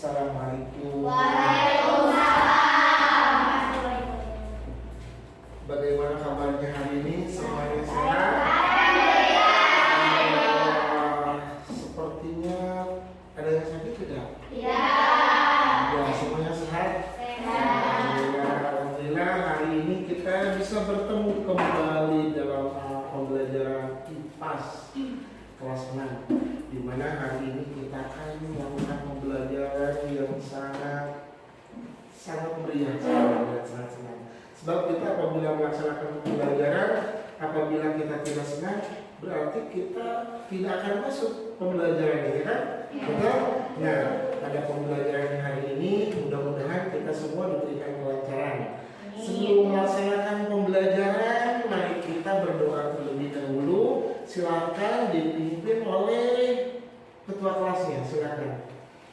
Assalamualaikum. Waalaikumsalam. Bagaimana kabarnya hari ini? Semuanya sehat? Sepertinya ada yang sakit tidak? Ya. Ya, semuanya sehat? Alhamdulillah hari ini kita bisa bertemu kembali dalam pembelajaran IPAS kelas 6, di mana hari ini kita akan melakukan pembelajaran yang sangat meriah, sangat senang. Sebab kita apabila melaksanakan pembelajaran, apabila kita tidak senang, berarti kita tidak akan masuk pembelajaran ini, kan? Betul? Nah, pada pembelajaran hari ini mudah-mudahan kita semua diberikan kelancaran. Sebelum melaksanakan pembelajaran, mari kita berdoa terlebih dahulu. Silakan dipimpin oleh ketua kelasnya, silakan.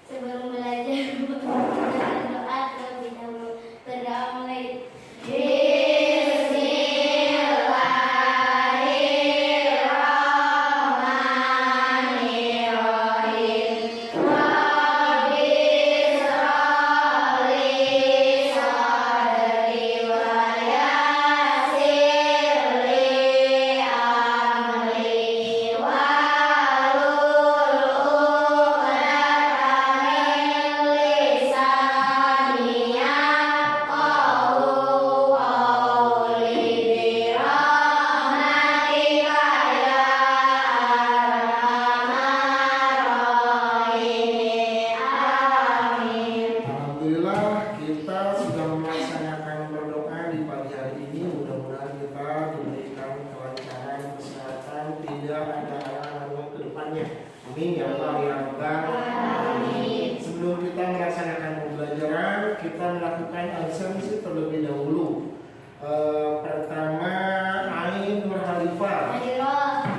Sebelum belajar berdoa terlebih dahulu. Berdoa mulai. Amin ya Allah ya Rabbal Alamin. Sebelum kita melaksanakan pembelajaran, kita melakukan absensi terlebih dahulu. Pertama, Ain Nurhalifah,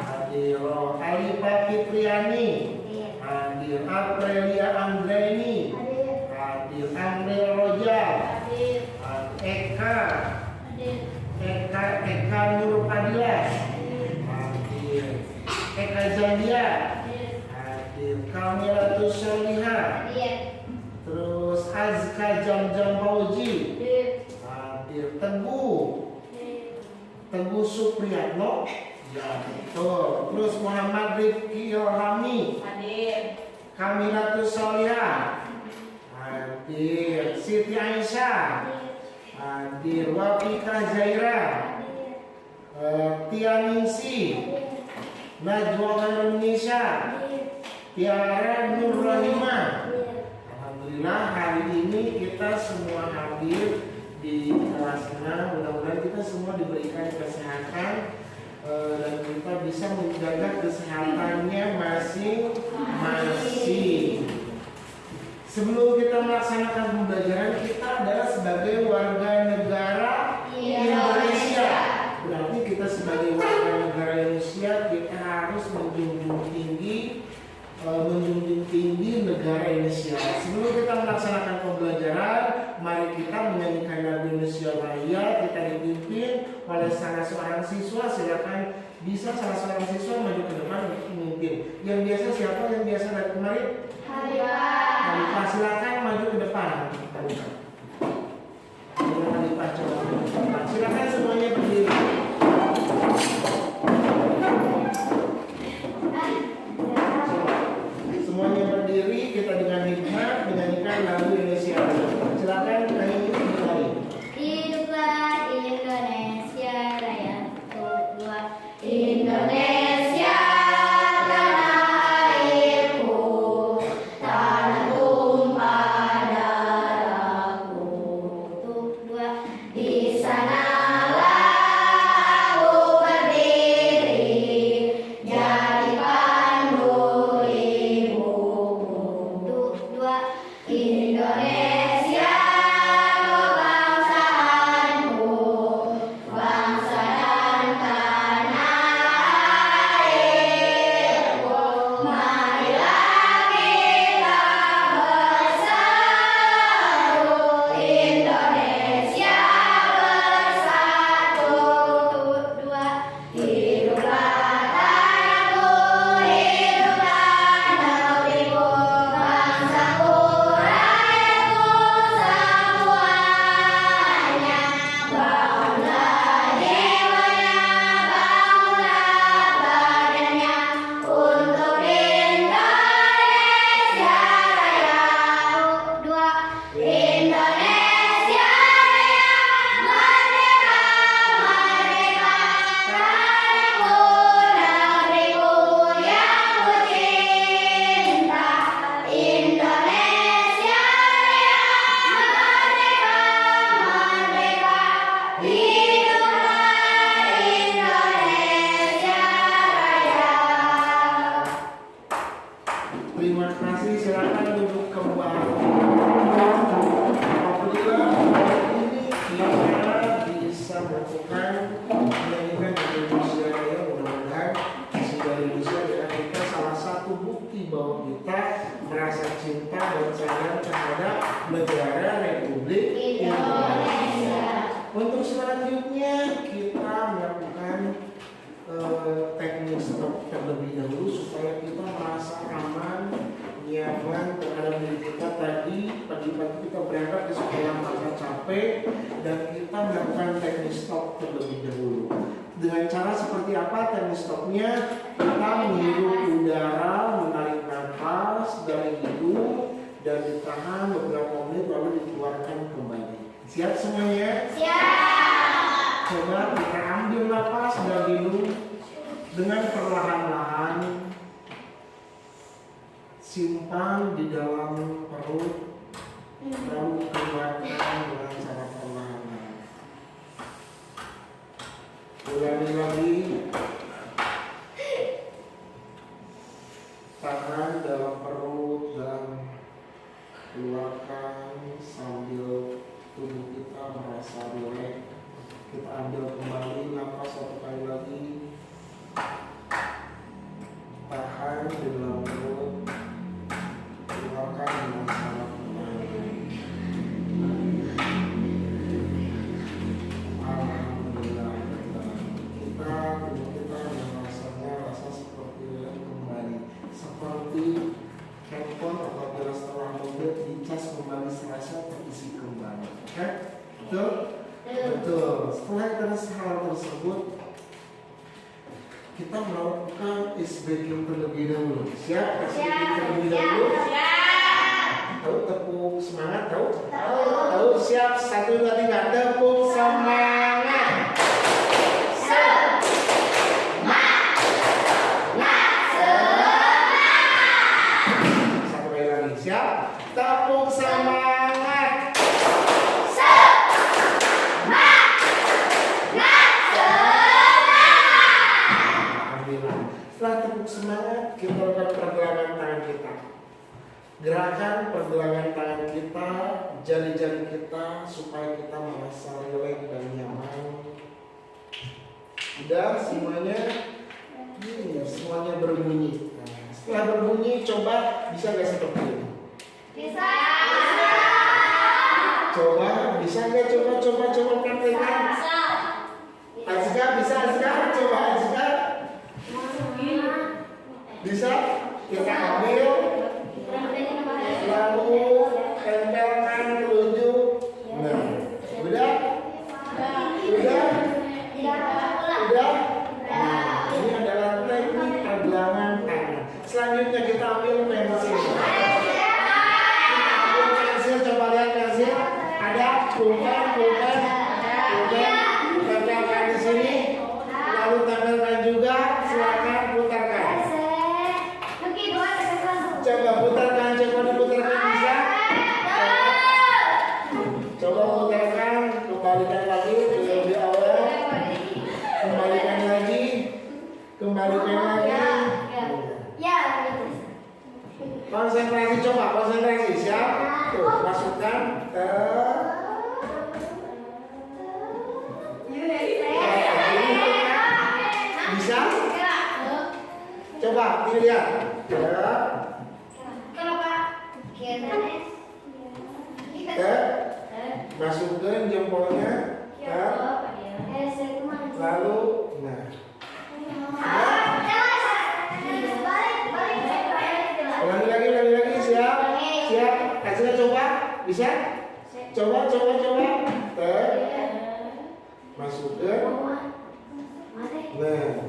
Hadiro, Alifah Fitriani, Hadir, Aprelia Andreni, Hadir, Amril Rojal, Eka Nur Fadilah, Hadir, Eka Zandia, Kamilatus Solihah, terus Azka Jam Fauji, hadir. Teguh Supriyatno, ya betul. Terus Muhammad Rifki Ilhami, hadir. Kamilatus Solihah, hadir. Siti Aisyah, hadir. Wafika Zaira, Tianingsi, Najwa Indonesia, Tiara Nur Rahimah. Alhamdulillah hari ini kita semua hadir di kelas 6. Mudah-mudahan kita semua diberikan kesehatan dan kita bisa menjaga kesehatannya masing-masing. Sebelum kita melaksanakan pembelajaran, kita adalah sebagai warga negara Indonesia. Berarti kita sebagai warga negara Indonesia, kita harus menjunjung tinggi negara Indonesia. Sebelum kita melaksanakan pembelajaran, mari kita menyanyikan lagu Indonesia Raya. Kita dipimpin oleh salah seorang siswa. Silakan bisa salah seorang siswa maju ke depan untuk memimpin. Yang biasa siapa? Yang biasa dari kemarin? Halifah. Silakan maju ke depan. Halifah coba maju ke depan. Silakan semuanya berdiri. Semuanya berdiri, kita dengan hikmat menyanyikan lagu Indonesia Raya. Silakan nyanyi kembali. Hiduplah Indonesia Raya. 1, 2. Indonesia tanah airku, tanah tumpah darahku. 1, 2. silakan duduk kembali. Alhamdulillah ini kita bisa melakukan pendidikan di Indonesia ya, mudah-mudahan hasil dari Indonesia adalah kita salah satu bukti bahwa kita merasa cinta dan sayang terhadap negara Republik Indonesia. Untuk selanjutnya kita melakukan teknik stop terlebih dahulu supaya kita merasa aman, nyaman terhadap diri kita. Tadi pagi-pagi kita berangkat ke sekolah merasa capek dan kita melakukan teknik stop terlebih dahulu. Dengan cara seperti apa teknik stopnya? Kita menghirup udara, menarik nafas dari hidung dan ditahan beberapa menit lalu dikeluarkan kembali. Siap semuanya? Siap. Coba kita ambil nafas dari hidung dengan perlahan-lahan, simpan di dalam perut, lalu keluarkan dengan cara perlahan-lahan. Ulangi lagi, tahan dalam perut dan keluarkan sambil tubuh kita merasa rileks. Kita ambil kembali nafas satu kali lagi, tahan di dalam perut, keluarkan dengan sangat perlahan. Alhamdulillah, kita tubuh kita merasanya rasa seperti kembali, seperti handphone apabila setelah mobil dicas kembali serasa terisi kembali. Oke? Betul? Betul. Setelah kita hal tersebut, kita melakukan ice breaking terlebih dahulu. Siap? Ice breaking terlebih dahulu. Tahu tepuk semangat? Tahu? Tahu. Siap? 1, 2, 3. Tepuk semangat. Satu kali lagi. Siap? Tepuk semangat. Setelah tepuk semangat, kita lakukan pergelangan tangan kita. Gerakan pergelangan tangan kita, jari-jari kita supaya kita merasa rileks dan nyaman. Udah semuanya? Semuanya berbunyi. Nah, setelah berbunyi, coba bisa nggak seperti ini? Bisa. Coba, bisa nggak? Coba praktekkan. Azka, bisa Azka? Coba Azka. Bisa? Kita ambil, lalu tempelkan telunjuk. Nah, udah? Udah? Nah, ini adalah teknik pergelangan tangan. Selanjutnya kita ambil pensil. Kita ambil pensil, coba lihat pensil. Ada pulpen. Tempelkan di sini. Lalu tempelkan juga. Silakan putarkan. Coba putarkan, coba diputarkan bisa. Coba putarkan, kembalikan lagi lebih awal. Kembalikan lagi. Konsentrasi, coba konsentrasi. Siap? Tuh, masukkan ke bisa? Coba dilihat. Masukkan jempolnya. Lalu, nah. Ulangi lagi, siap? Kasih coba, bisa? Coba. Masukkan. Nah,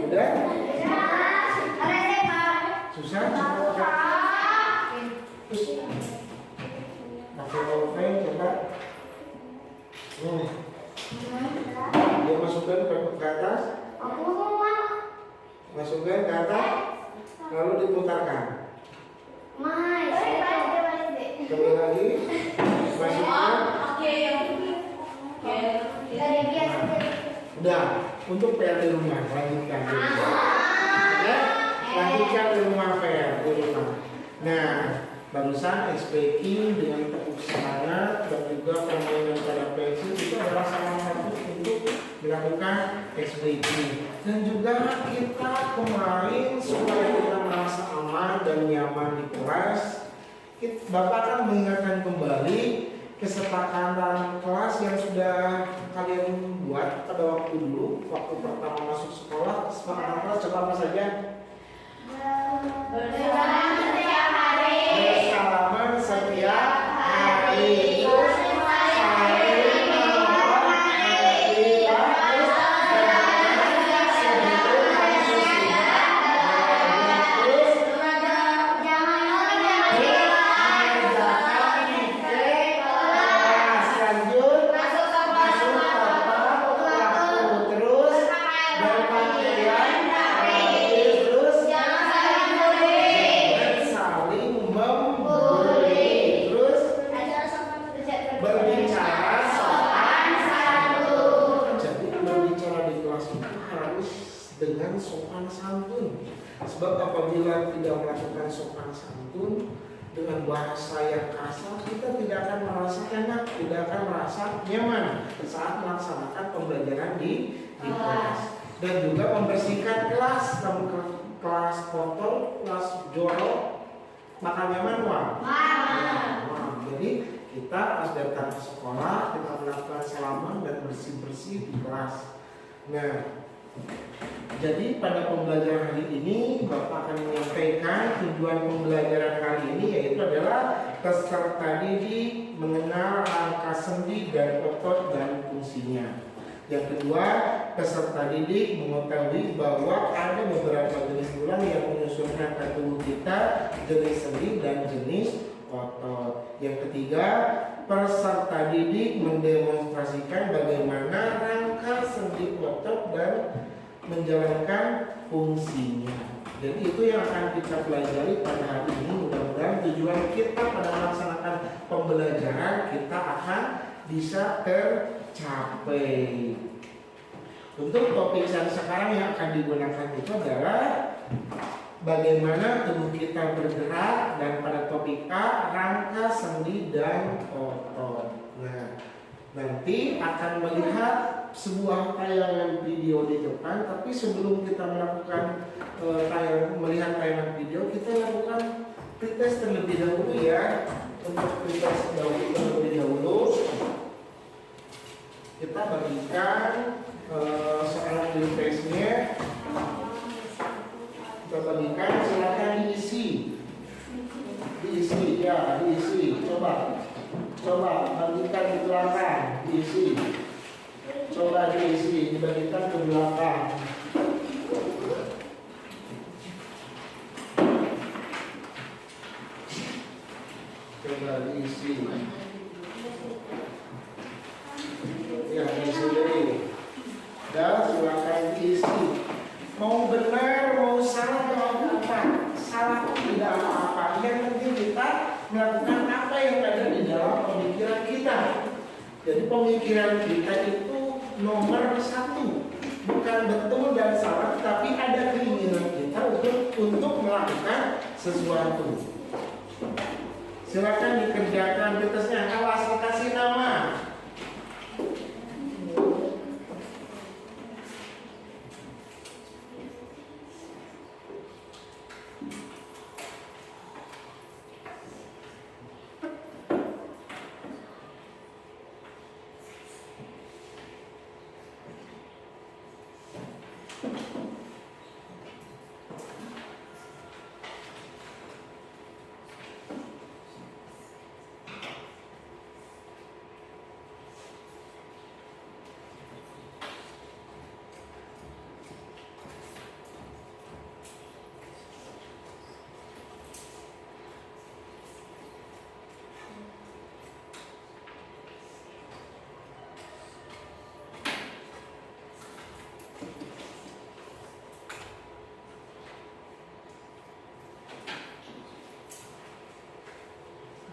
udah? Susah? Terus, pakai pulpen coba. Dia masukkan ke atas. Masukkan ke atas. Lalu diputarkan. Kembali lagi. Masukkan. Udah, untuk PR di rumah, lanjutkan di rumah. Oke? Lanjutkan di rumah PR di rumah. Nah, barusan speaking dengan tepuk semangat dan juga permainan pada pensil itu adalah salah satu untuk dilakukan speaking. Dan juga kita kemarin supaya kita merasa aman dan nyaman di kelas, Bapak akan mengingatkan kembali kesepakatan kelas yang sudah kalian buat pada waktu dulu, waktu pertama masuk sekolah. Kesepakatan kelas coba apa saja? Bersalaman setiap hari. Bersalaman setiap hari. Terus saling menghormati sebelum masuk sidang. Terus mengerjakan dikte kelas. Lanjut masuk tepat waktu. Terus berpakaian rapi. Terus saling memberi. Terus berbicara sopan santun. Jadi berbicara di kelas itu harus dengan sopan santun. Sebab apabila tidak melakukan sopan santun dengan bahasa yang kasar, kita tidak akan merasa enak, tidak akan merasa nyaman saat melaksanakan pembelajaran di kelas. Dan juga membersihkan kelas, kelas kotor, kelas jorok, bakal nyaman, Wak? Jadi kita harus datang ke sekolah, kita melakukan salaman dan bersih-bersih di kelas. Nah, jadi pada pembelajaran hari ini Bapak akan menyampaikan tujuan pembelajaran kali ini, yaitu adalah peserta didik mengenal rangka sendi dan otot dan fungsinya. Yang kedua, peserta didik mengetahui bahwa ada beberapa jenis tulang yang menyusunkan ke tubuh kita, jenis sendi dan jenis otot. Yang ketiga, peserta didik mendemonstrasikan bagaimana rangka sendi otot dan menjalankan fungsinya. Jadi itu yang akan kita pelajari pada hari ini. Mudah-mudahan tujuan kita pada melaksanakan pembelajaran kita akan bisa tercapai. Untuk topik sekarang yang akan digunakan itu adalah bagaimana tubuh kita bergerak, dan pada topik A, rangka sendi dan otot. Nah, nanti akan melihat sebuah tayangan video di depan, tapi sebelum kita melakukan melihat tayangan video, kita lakukan pretest terlebih dahulu ya. Untuk pretest terlebih dahulu, kita bagikan soal pretestnya. Kita bagikan, silakan diisi ya, diisi. Coba bagikan di belakang, diisi. Coba diisi, dibagikan ke belakang. Coba diisi. Ya, diisi dulu. Dan silakan diisi. Mau benar, mau salah, mau apa? Salah tidak apa-apa. Yang penting kita melakukan apa yang ada di dalam pemikiran kita. Jadi pemikiran kita itu nomor satu, bukan betul dan salah, tapi ada keinginan kita untuk melakukan sesuatu. Silakan dikerjakan pretestnya. Awas, kasih nama.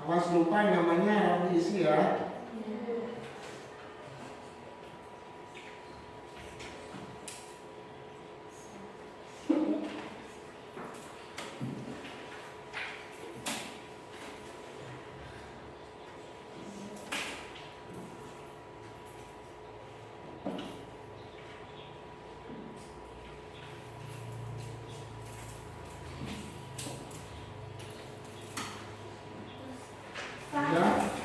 Awas lupa namanya harus diisi ya.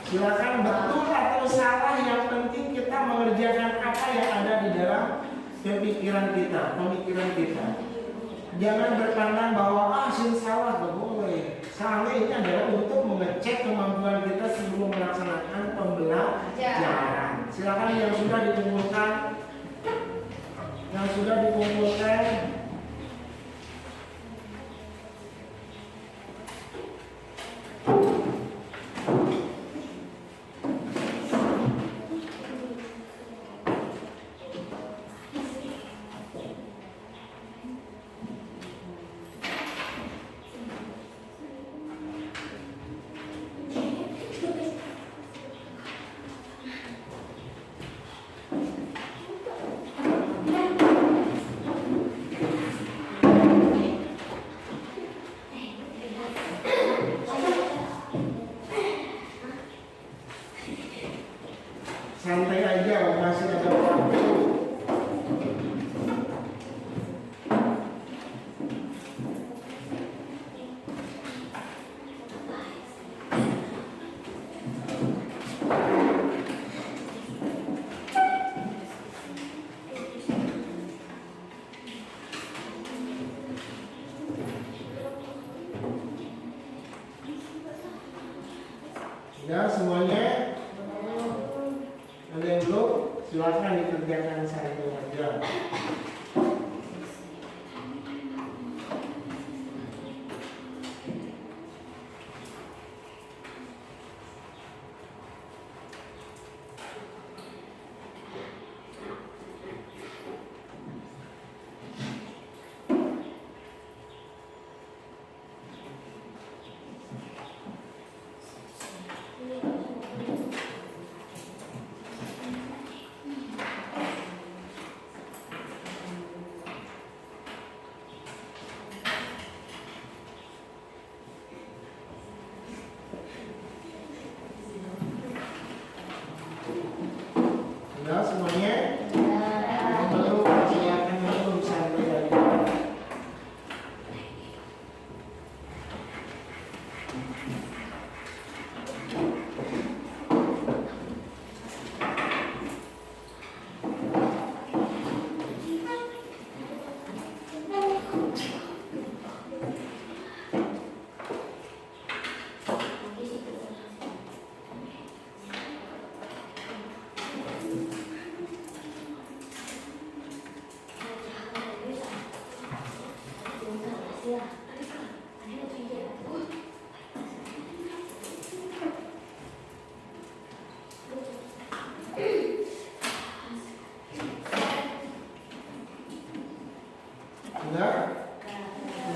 Silakan betul atau salah, yang penting kita mengerjakan apa yang ada di dalam pemikiran kita. Jangan berpandang bahwa sin salah, gak boleh. Salah ini adalah untuk mengecek kemampuan kita sebelum melaksanakan pembelajaran. Silakan yang sudah dikumpulkan. Santai aja, masih ada waktu. Ya semuanya. Ada yang belum? Silakan dikerjakan satu aja. Sudah semuanya? Belum, silakan belum sampai lagi.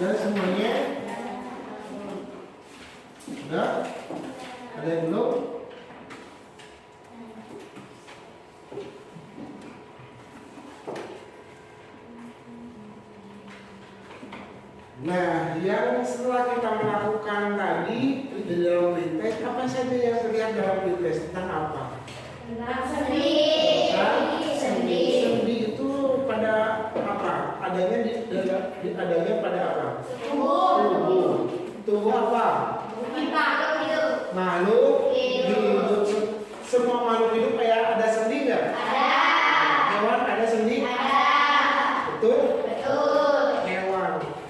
Sudah semuanya? Sudah? Ada yang belum? Nah, yang setelah kita melakukan tadi di dalam pretest, apa saja yang terlihat dalam pretest? Tentang apa? Sendi itu pada apa? Adanya pada apa? Tubuh apa? Makhluk hidup. Semua makhluk hidup kayak ada sendi nggak? Ada. Hewan ada sendi? Ada. Betul? Betul.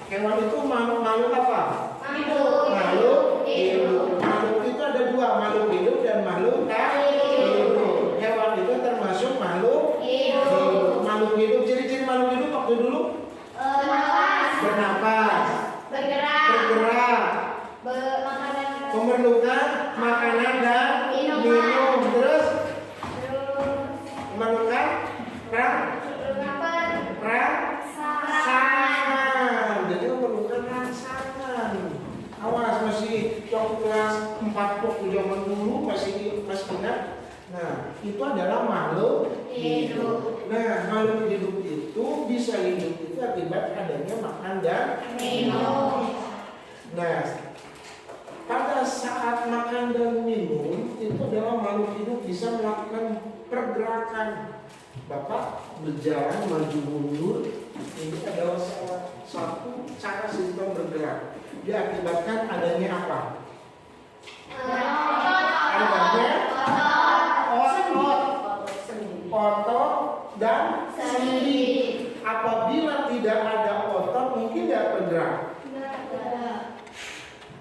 Hewan itu makhluk apa? Makhluk hidup. Makhluk itu ada dua, makhluk hidup dan makhluk tak hidup. Hewan itu termasuk makhluk hidup. Makhluk hidup, ciri-ciri makhluk hidup waktu dulu? Bernapas, bergerak, memerlukan makanan dan minum, terus memerlukan rangsangan. Jadi memerlukan rangsangan. Awas, masih waktu kelas 4 waktu zaman dulu masih ingat. Nah, itu adalah makhluk hidup. Nah, makhluk hidup itu bisa hidup itu akibat adanya makan dan minum. Nah, pada saat makan dan minum itu adalah makhluk hidup bisa melakukan pergerakan. Bapak berjalan maju mundur, ini adalah salah satu cara sistem bergerak. Diakibatkan adanya apa? Adanya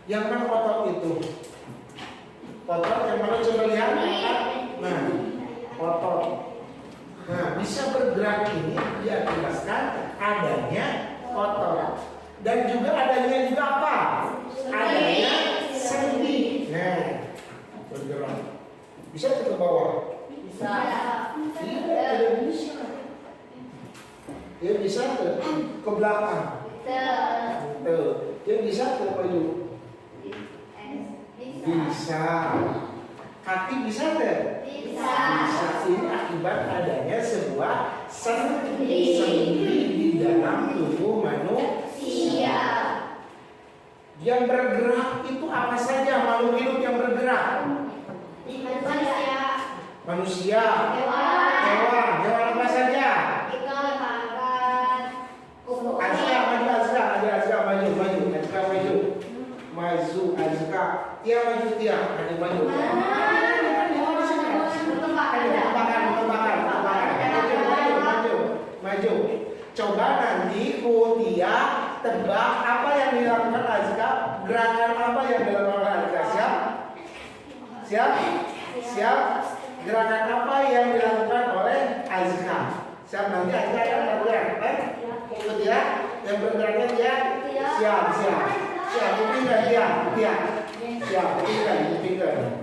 Yang mana otot itu? Otot yang mana coba lihat? Nah, otot. Nah, bisa bergerak ini diakibatkan adanya otot. Dan juga adanya juga apa? Adanya sendi. Nah, bergerak. Bisa ke bawah? Bisa. Iya, tidak bisa. Dia bisa ke belakang. Tuh. Dia bisa ke maju. Bisa. Kaki bisa nggak? Bisa. Ini akibat adanya sebuah sendi di dalam tubuh manusia. Yang bergerak itu apa saja makhluk hidup yang bergerak? Manusia, hewan apa saja? Azka maju, Azka maju, Azka, Tia maju, Tia, ada maju. Maju. Coba nanti Tia tebak apa yang dilakukan Azka, gerakan apa yang dilakukan Azka. Siap? Gerakan apa yang dilakukan oleh Azka? Siap, nanti Azka akan bergerak, kan? Ikut ya, yang bergeraknya dia. Siap. Kupingkan dia. Siap, kupingkan.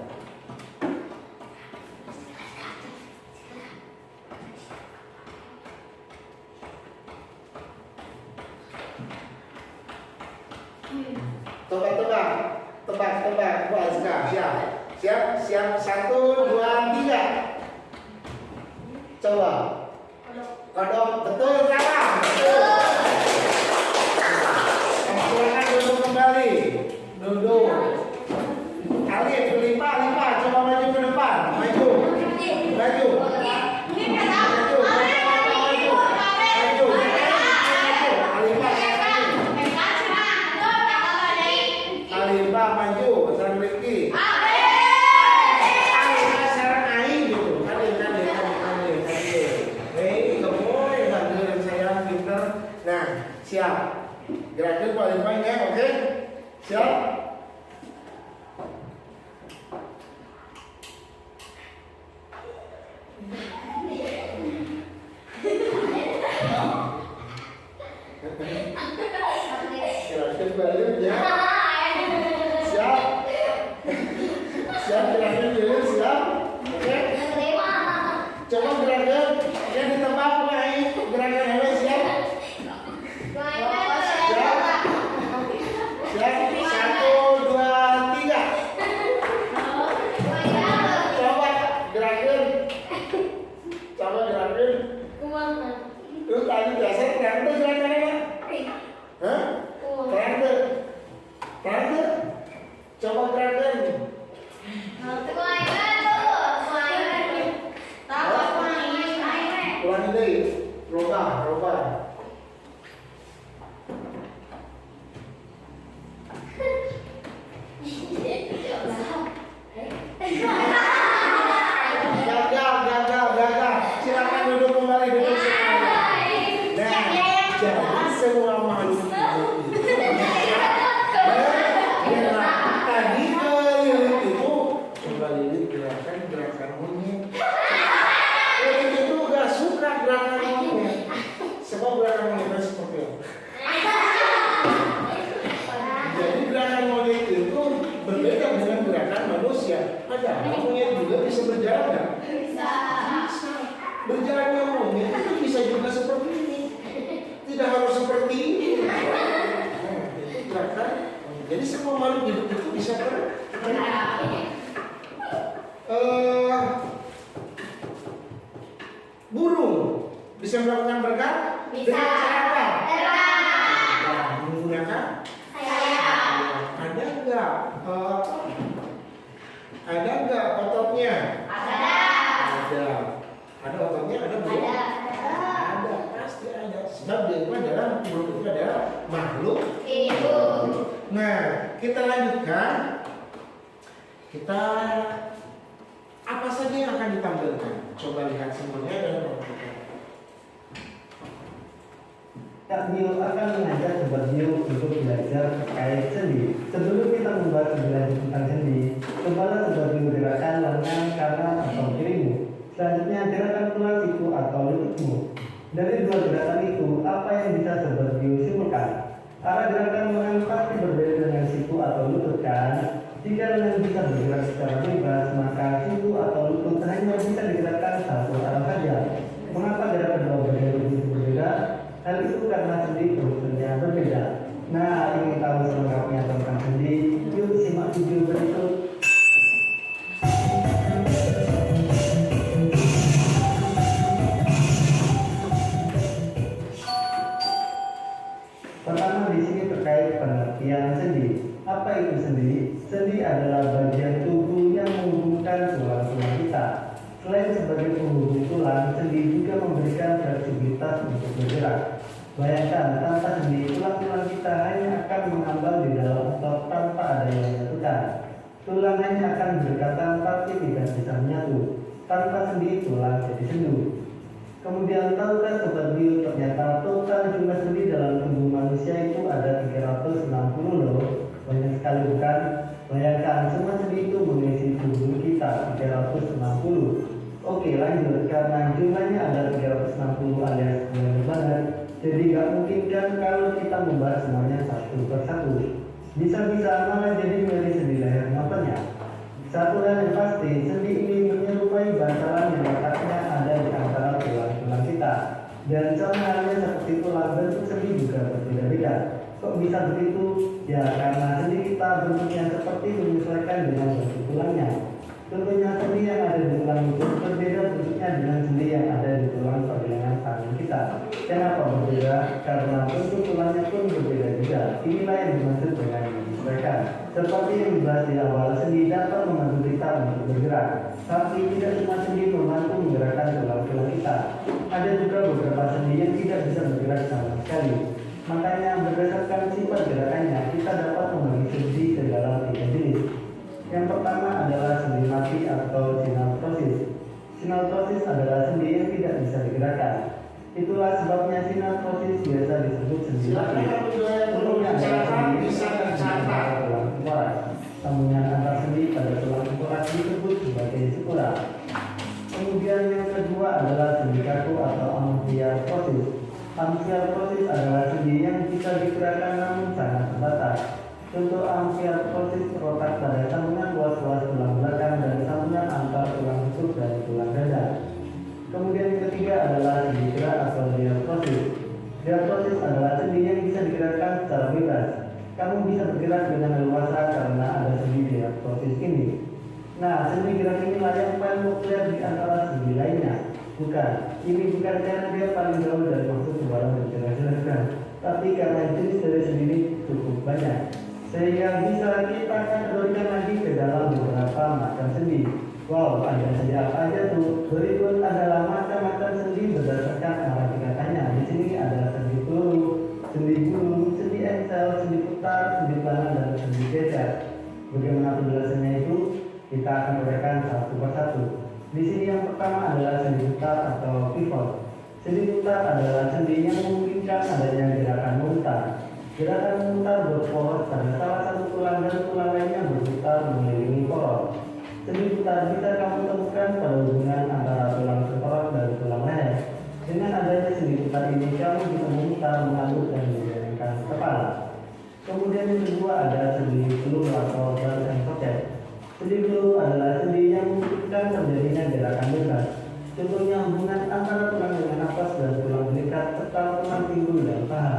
Tebak, Bu Azka. Siap. 1, 2, 3. Coba. Kodok, betul salah. Silakan duduk kembali. Duduk. Alif, limpah. Coba maju ke depan. Maju. Alifah maju. Pesan Rifki. Siap. Gerakan paling banyak, oke? Siap. Gerakan balik ya. Siap. Gerakan dulu, siap. Oke? Coba gerakan yang ditebak naik. Gerakan hello, siap. Siap, 1, 2, 3. Coba gerakin. Lu tadi biasa keren tuh gerakannya. Hah? Keren tuh. Coba gerakin. Ulangi deh. Roba. Gagal. Silakan duduk kembali. Nah, jadi semua makhluk hidup itu bergerak. Tadi lilit itu coba lilit gerakan monyet. Lilit itu gak suka gerakan monyet. Sebab gerakan monyetnya seperti itu. Jadi gerakan monyet itu berbeda dengan gerakan manusia. Padahal monyet juga bisa berjalan kan? Bisa. Berjalannya monyet itu bisa juga seperti ini. Tidak harus seperti ini. Nah, itu gerakan. Jadi semua makhluk hidup itu bisa bergerak. Burung bisa melakukan bergerak? Bisa. Dengan cara apa? Terbang. Menggunakan Sayap. Ada nggak ototnya? Ada. Ada ototnya, ada belum? Ada, pasti ada. Sebab dia itu adalah burung itu adalah makhluk hidup. Nah, kita lanjutkan. Apa saja yang akan ditampilkan? Coba lihat semuanya dan perhatikan. Kak Bio akan mengajak Sobat Bio untuk belajar terkait sendi. Sebelum kita membahas lebih lanjut tentang sendi, cobalah Sobat Bio gerakan lengan kanan atau kirimu. Selanjutnya gerakan tulang siku atau lututmu. Dari dua gerakan itu, apa yang bisa Sobat Bio simpulkan? Arah gerakan lengan pasti berbeda dengan siku atau lutut kan? Jika lengan bisa bergerak secara bebas, maka siku atau lutut hanya bisa digerakkan satu arah saja. Mengapa gerakan dua bagian itu berbeda? Hal itu karena sendi fungsinya berbeda. Nah, ingin tahu selengkapnya tentang sendi? Yuk simak video berikut. Pertama di sini terkait pengertian sendi. Apa itu sendi? Sendi adalah bagian tubuh yang menghubungkan tulang-tulang kita. Selain sebagai penghubung tulang, sendi juga memberikan fleksibilitas untuk bergerak. Bayangkan, tanpa sendi, tulang-tulang kita hanya akan mengambang di dalam otot tanpa ada yang menyatukan. Tulang hanya akan berdekatan tapi tidak bisa menyatu. Tanpa sendi, tulang jadi sendu. Kemudian tahukah Sobat Bio ternyata total jumlah sendi dalam tubuh manusia itu ada 360 loh. Banyak sekali bukan? Bayangkan semua sendi itu mengisi tubuh kita 360. Oke lanjut, karena jumlahnya ada 360 alias banyak banget, jadi gak mungkin kan kalau kita membahas semuanya satu persatu. Bisa-bisa malah jadi milih sendi leher motornya. Satu hal yang pasti, sendi ini menyerupai bantalan yang letaknya ada di antara tulang-tulang kita. Dan sama halnya seperti tulang, bentuk sendi juga berbeda-beda. Kok bisa begitu? Ya karena sendi kita bentuknya seperti menyesuaikan dengan bentuk tulangnya. Tentunya sendi yang ada di tulang itu berbeda bentuknya dengan sendi yang ada di tulang pergelangan tangan kita. Kenapa berbeda? Karena bentuk tulangnya pun berbeda juga. Inilah yang dimaksud dengan menyesuaikan. Seperti yang dibahas di awal, sendi dapat membantu kita untuk bergerak. Tapi tidak semua sendi membantu menggerakkan tulang-tulang kita. Ada juga beberapa sendi yang tidak bisa bergerak sama sekali. Makanya berdasarkan sifat gerakannya, kita dapat membagi sendi ke dalam 3 jenis. Yang pertama adalah sendi mati atau sinartrosis. Sinartrosis adalah sendi yang tidak bisa digerakkan. Itulah sebabnya sinartrosis biasa disebut sendi mati. Umumnya adalah sendi bisa tercatat. tulang tengkorak. Sambungan antar sendi pada tulang tengkorak disebut sebagai supura. Kemudian yang kedua adalah sendi kaku atau amfiartrosis. Amfiartrosis adalah sendi yang bisa digerakkan namun sangat terbatas. Contoh amfiartrosis terletak pada sambungan ruas-ruas tulang belakang dan sambungan antar tulang rusuk dan tulang dada. Kemudian yang ketiga adalah sendi gerak atau diartrosis. Diartrosis adalah sendi yang bisa digerakkan secara bebas. Kamu bisa bergerak dengan leluasa karena ada sendi diartrosis ini. Nah, sendi gerak inilah yang paling populer di antara sendi lainnya. Bukan, ini bukan karena dia paling jauh dari maksud sembarang bergerak-gerak, tapi karena jenis dari sendi ini cukup banyak. Sehingga bisa kita kategorikan lagi ke dalam beberapa macam sendi. Wow, ada sendi apa aja tuh? Berikut adalah macam-macam sendi berdasarkan arah gerakannya. Di sini ada sendi peluru, sendi gulung, sendi engsel, sendi putar, sendi pelana, dan sendi geser. Bagaimana penjelasannya itu? Kita akan uraikan satu persatu. Di sini yang pertama adalah sendi putar atau pivot. Sendi putar adalah sendi yang memungkinkan adanya gerakan memutar. Gerakan memutar berporos pada salah satu tulang dan tulang lainnya berputar mengelilingi poros. Sendi putar bisa kamu temukan pada hubungan antara tulang tengkorak dan tulang leher. Dengan adanya sendi putar ini, kamu bisa memutar, mengaduk, dan menggelengkan kepala. Kemudian yang kedua ada sendi peluru atau belt and socket. Sendi peluru adalah sendi yang memungkinkan terjadinya gerakan bebas. Contohnya hubungan antara tulang dengan nafas dan tulang belikat serta tulang pinggul dan paha.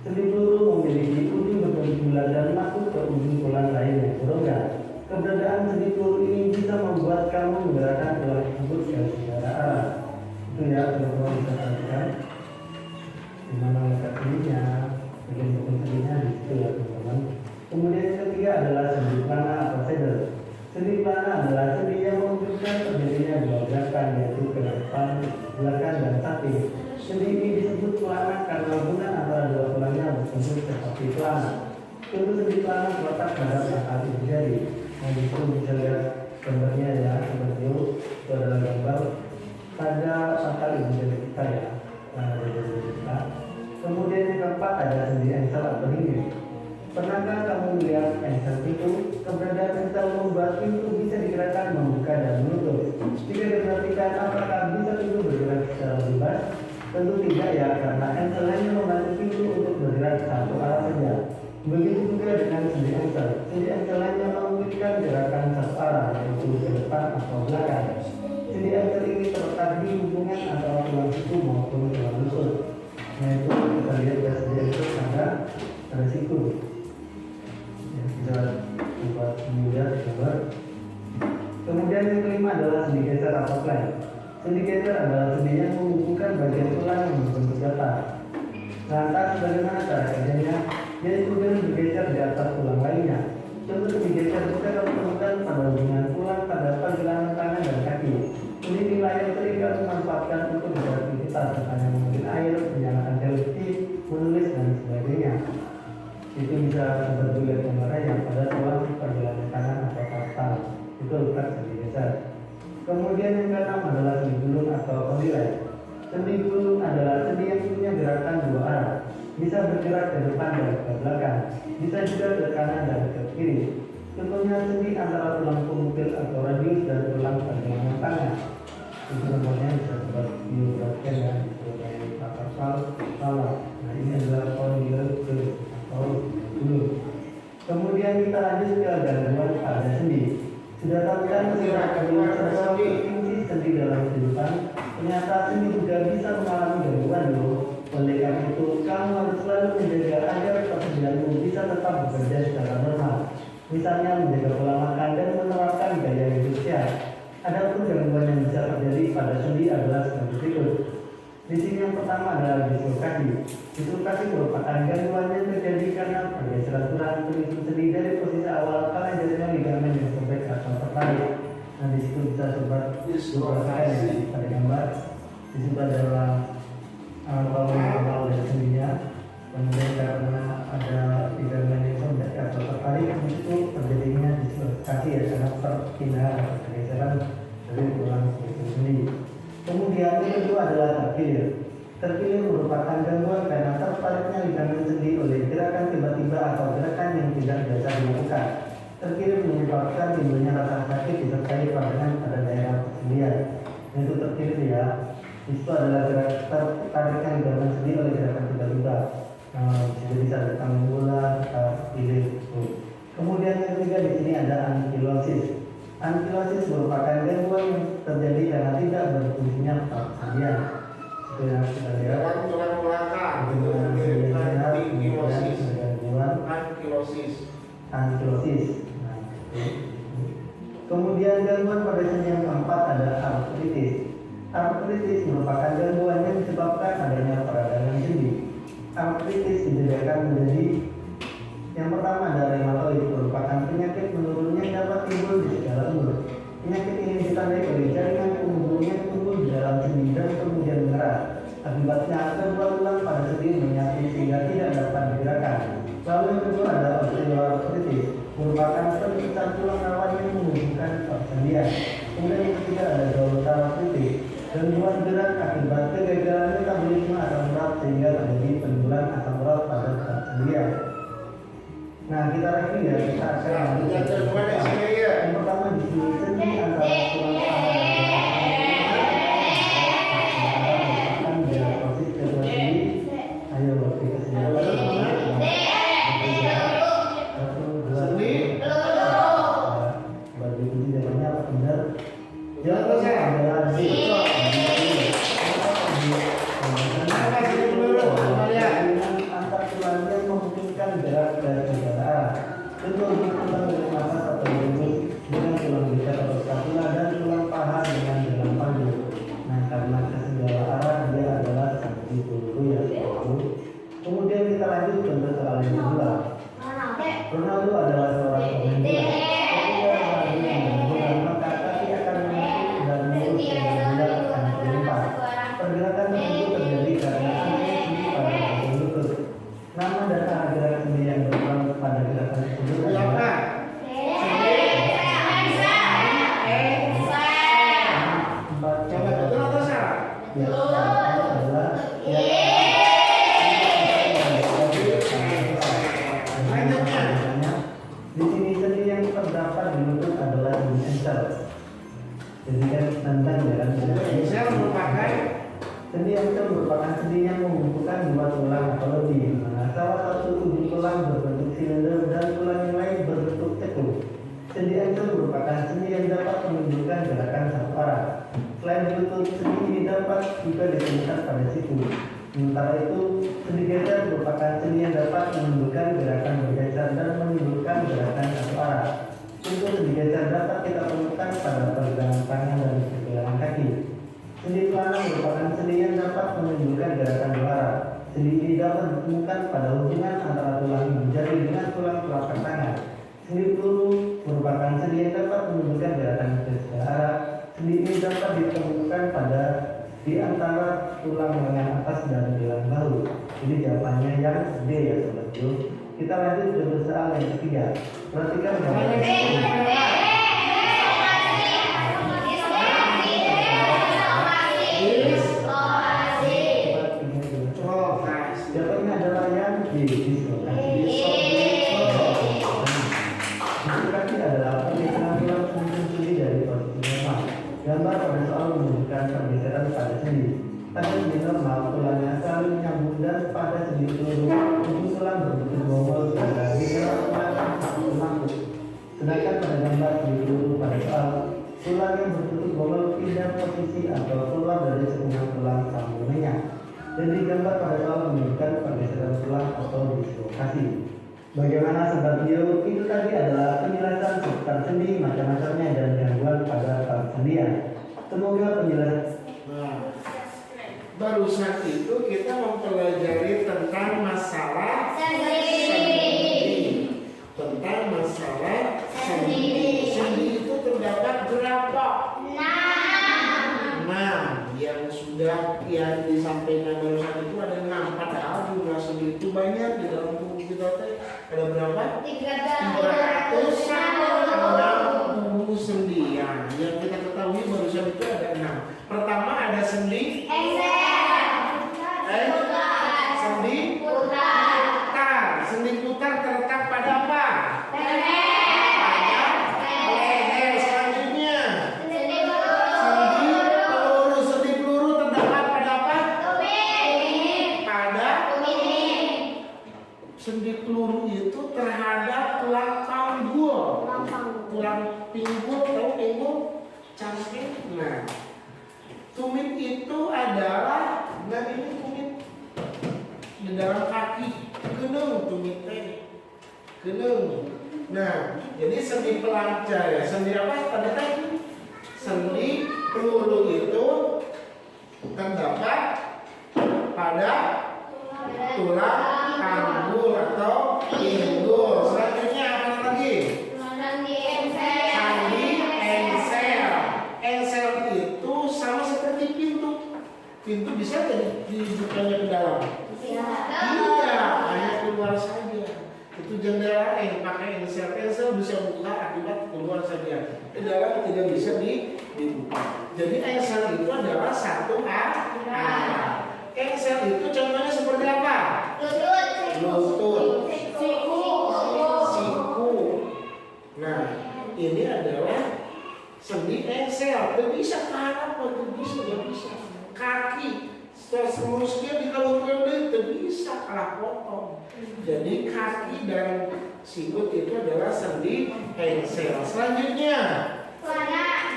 Sendi peluru memiliki ujung berbentuk bulat dan masuk ke ujung tulang lain yang berongga. Keberadaan sendi peluru ini bisa membuat kamu menggerakkan tulang tersebut ke segala arah. Itu ya, teman-teman bisa perhatikan di mana letak sendinya, bagian sendinya di situ ya teman-teman. Kemudian yang ketiga adalah sendi pelana atau saddle. Sendi pelana adalah sendi yang memungkinkan terjadinya dua gerakan, yaitu ke depan, belakang, dan samping. Sendi ini disebut pelana karena hubungan antara dua tulangnya berbentuk seperti pelana. Contoh sendi pelana terletak pada pangkal ibu jari. Nah, itu bisa lihat gambarnya ya, seperti itu adalah gambar pada pangkal ibu jari kita ya. Nah, kita. Kemudian pintu bisa digerakkan membuka dan menutup. Jika diperhatikan apakah bisa pintu bergerak secara bebas? Tentu tidak ya, karena engsel hanya membantu pintu untuk bergerak satu arah saja. Begitu juga dengan sendi engsel. Sendi engsel hanya memungkinkan gerakan satu arah, yaitu ke depan atau belakang. Sendi engsel ini terletak di hubungan antara tulang siku maupun tulang lutut. Yaitu kita lihat dari sendi engsel ada siku. Ya, kita buat melihat gambar. Kemudian yang kelima adalah sendi geser atau plank. Sendi geser adalah sendi yang menghubungkan bagian tulang yang berbentuk datar. Lantas bagaimana cara kerjanya? Yaitu dengan bergeser di atas tulang lainnya. Contoh sendi geser bisa ditemukan pada hubungan tulang pada pergelangan tangan dan kaki. Sendi nilai yang seringkali dimanfaatkan untuk beraktivitas, misalnya mengambil air, menyalakan televisi, menulis dan sebagainya. Itu bisa seperti lihat gambarnya yang pada tulang pergelangan tangan atau kaki. Itu letak sendi geser. Kemudian yang keenam adalah sendi gulung atau kondilai. Sendi gulung adalah sendi yang punya gerakan dua arah, bisa bergerak ke depan dan ke belakang, bisa juga ke kanan dan ke kiri. Contohnya sendi antara tulang pemukul atau radius dan tulang pergelangan tangan. Itu contohnya bisa seperti diurutkan ya, sebagai kepala. Nah ini adalah kondilai atau gulung. Kemudian kita lanjut ke gangguan pada sendi. Sudah tahu kan sesuatu fungsi sendi dalam kehidupan? Ternyata sendi juga bisa mengalami gangguan loh. Oleh karena itu, kamu harus selalu menjaga agar pekerjaanmu bisa tetap bekerja secara normal. Misalnya menjaga pola makan dan menerapkan gaya hidup sehat. Adapun gangguan yang bisa terjadi pada sendi adalah sebagai berikut. Di sini yang pertama adalah dislokasi. Dislokasi merupakan gangguan yang terjadi karena pergeseran tulang penyusun sendi dari posisi awal karena jadinya ligamen yang sobek atau tertarik. Nah di situ bisa sobat dislokasi pada gambar. Di situ adalah awal dari sendinya. Kemudian karena ada ligamen yang sobek atau tertarik, itu terjadinya dislokasi ya, karena perpindahan atau pergeseran dari tulang penyusun sendi. Kemudian yang kedua adalah terkilir. Terkilir merupakan gangguan karena tertariknya ligamen sendi oleh gerakan tiba-tiba atau gerakan yang tidak biasa dilakukan. Terkilir menyebabkan timbulnya rasa sakit disertai peradangan pada daerah persendian. Itu terkilir ya. Itu adalah tertariknya ligamen sendi oleh gerakan tiba-tiba. Jadi bisa datang bola, terkilir. Kemudian yang ketiga di sini ada ankilosis. Ankilosis merupakan gangguan yang terjadi karena tidak berfungsinya persendian. Itu yang kita lihat. Tulang belakang. Gangguan Ankilosis. Nah, kemudian gangguan pada sendi yang keempat ada artritis. Artritis merupakan gangguan yang disebabkan adanya peradangan sendi. Artritis dibedakan menjadi yang pertama ada rheumatoid, merupakan penyakit menurun yang dapat timbul di segala umur. Penyakit ini ditandai oleh jaringan penghubung yang tumbuh di dalam sendi dan kemudian mengeras. Akibatnya kedua tulang pada sendi menyatu sehingga tidak dapat digerakkan. Lalu yang kedua ada osteoartritis, merupakan perpisahan tulang rawan yang menghubungkan persendian. Kemudian yang ketiga ada gout-artritis, gangguan gerak akibat kegagalan metabolisme asam urat sehingga terjadi penurunan asam urat pada persendian. Nah kita review ya, kita akan yang pertama di sini sendi antara tulang paha dan diagnosis kedua sendi. Ayo kita silakan. Bagi kunci jawabannya apa benar? Jawabannya adalah D. Antar tulang yang memungkinkan gerak dari negara. Tentu untuk tulang dari nafas atau engsel. Jadi kan tentang ya kan. Engsel merupakan Sendi engsel merupakan sendi yang mengumpulkan dua tulang atau lebih. Nah, salah satu ujung tulang berbentuk silinder dan tulang yang lain berbentuk ceku. Sendi engsel merupakan sendi yang dapat menunjukkan gerakan satu arah. Selain bentuk sendi ini dapat juga ditemukan pada siku. Sementara itu, sendi geser merupakan sendi yang dapat menunjukkan gerakan bergeser dan menimbulkan gerakan satu arah. Untuk sendi geser dapat kita temukan pada pergelangan tangan dan pergelangan kaki. Sendi pelana merupakan sendi yang dapat menunjukkan gerakan dua arah. Sendi ini dapat ditemukan pada hubungan antara tulang ibu jari dengan tulang telapak tangan. Sendi peluru merupakan sendi yang dapat menunjukkan gerakan kedua arah. Sendi ini dapat ditemukan pada di antara tulang lengan atas dan gelang bahu. Jadi jawabannya yang D ya sobat bro. Kita lanjut ke soal yang ketiga. Perhatikan gambar. Jawabannya adalah yang D. Dislokasi adalah pergeseran tulang fungsi sendi dari posisi normal. Gambar pada soal menunjukkan pergeseran pada sendi. Pada sendi normal, tulangnya saling menyambung dan pada sendi peluru, ujung tulang berbentuk bonggol pada geseran tulang. Sedangkan pada gambar sendi peluru pada soal, tulang yang berbentuk bonggol pindah posisi atau keluar dari sepenggal tulang sambungannya. Dan digambar pada soal menunjukkan pergeseran tulang atau dislokasi. Bagaimana sobat bio? Itu tadi adalah penjelasan seputar sendi, macam-macamnya dan gangguan pada persendian. Semoga penjelasan. Nah, barusan itu kita mempelajari tentang masalah sendi. Tentang masalah sendi. Sendi itu terdapat berapa? 6. Yang sudah yang disampaikan barusan itu ada 6. Padahal jumlah sendi itu banyak di dalam tubuh kita teh. Ada berapa? 360 sendi. Yang kita ketahui barusan itu ada 6. Pertama ada sendi sendi putar. Sendi putar terletak pada apa? Sendi peluru itu terhadap tulang panggul, tulang pinggul, tahu pinggul, cangkir. Nah, tumit itu adalah, nah ini tumit di dalam kaki, genung tumit genung. Nah, jadi sendi pelancar ya, sendi apa tadi? Sendi peluru itu terdapat pada tulang panggul atau pinggul. Selanjutnya apa lagi? Sendi engsel. Engsel itu sama seperti pintu. Pintu bisa dibukanya ke dalam? Iya, hanya keluar saja. Itu jendela yang pakai engsel. Engsel bisa buka akibat keluar saja. Di dalam tidak bisa dibuka. Jadi engsel itu adalah satu arah. Engsel itu contohnya seperti apa? Lutut. Siku. Nah, ini adalah sendi engsel. Tidak bisa kanan, tidak bisa. Kaki, semuanya dikalungkan tidak bisa kalah potong. Jadi kaki dan sikut itu adalah sendi engsel. Selanjutnya,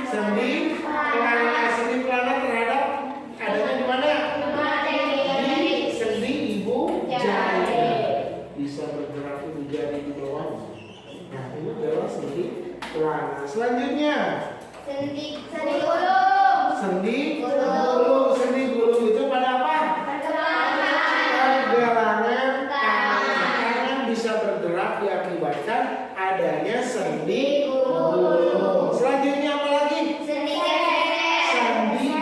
sendi pelana. Sendi pelana terhadap adanya di mana? Sendi ibu jari. Bisa bergerak ibu jari di bawah. Nah, ini adalah sendi pelana. Selanjutnya, sendi gulung. Sendi gulung itu pada apa? Pergelangan tangan bisa bergerak diakibatkan adanya sendi gulung. Selanjutnya apa lagi? Sendi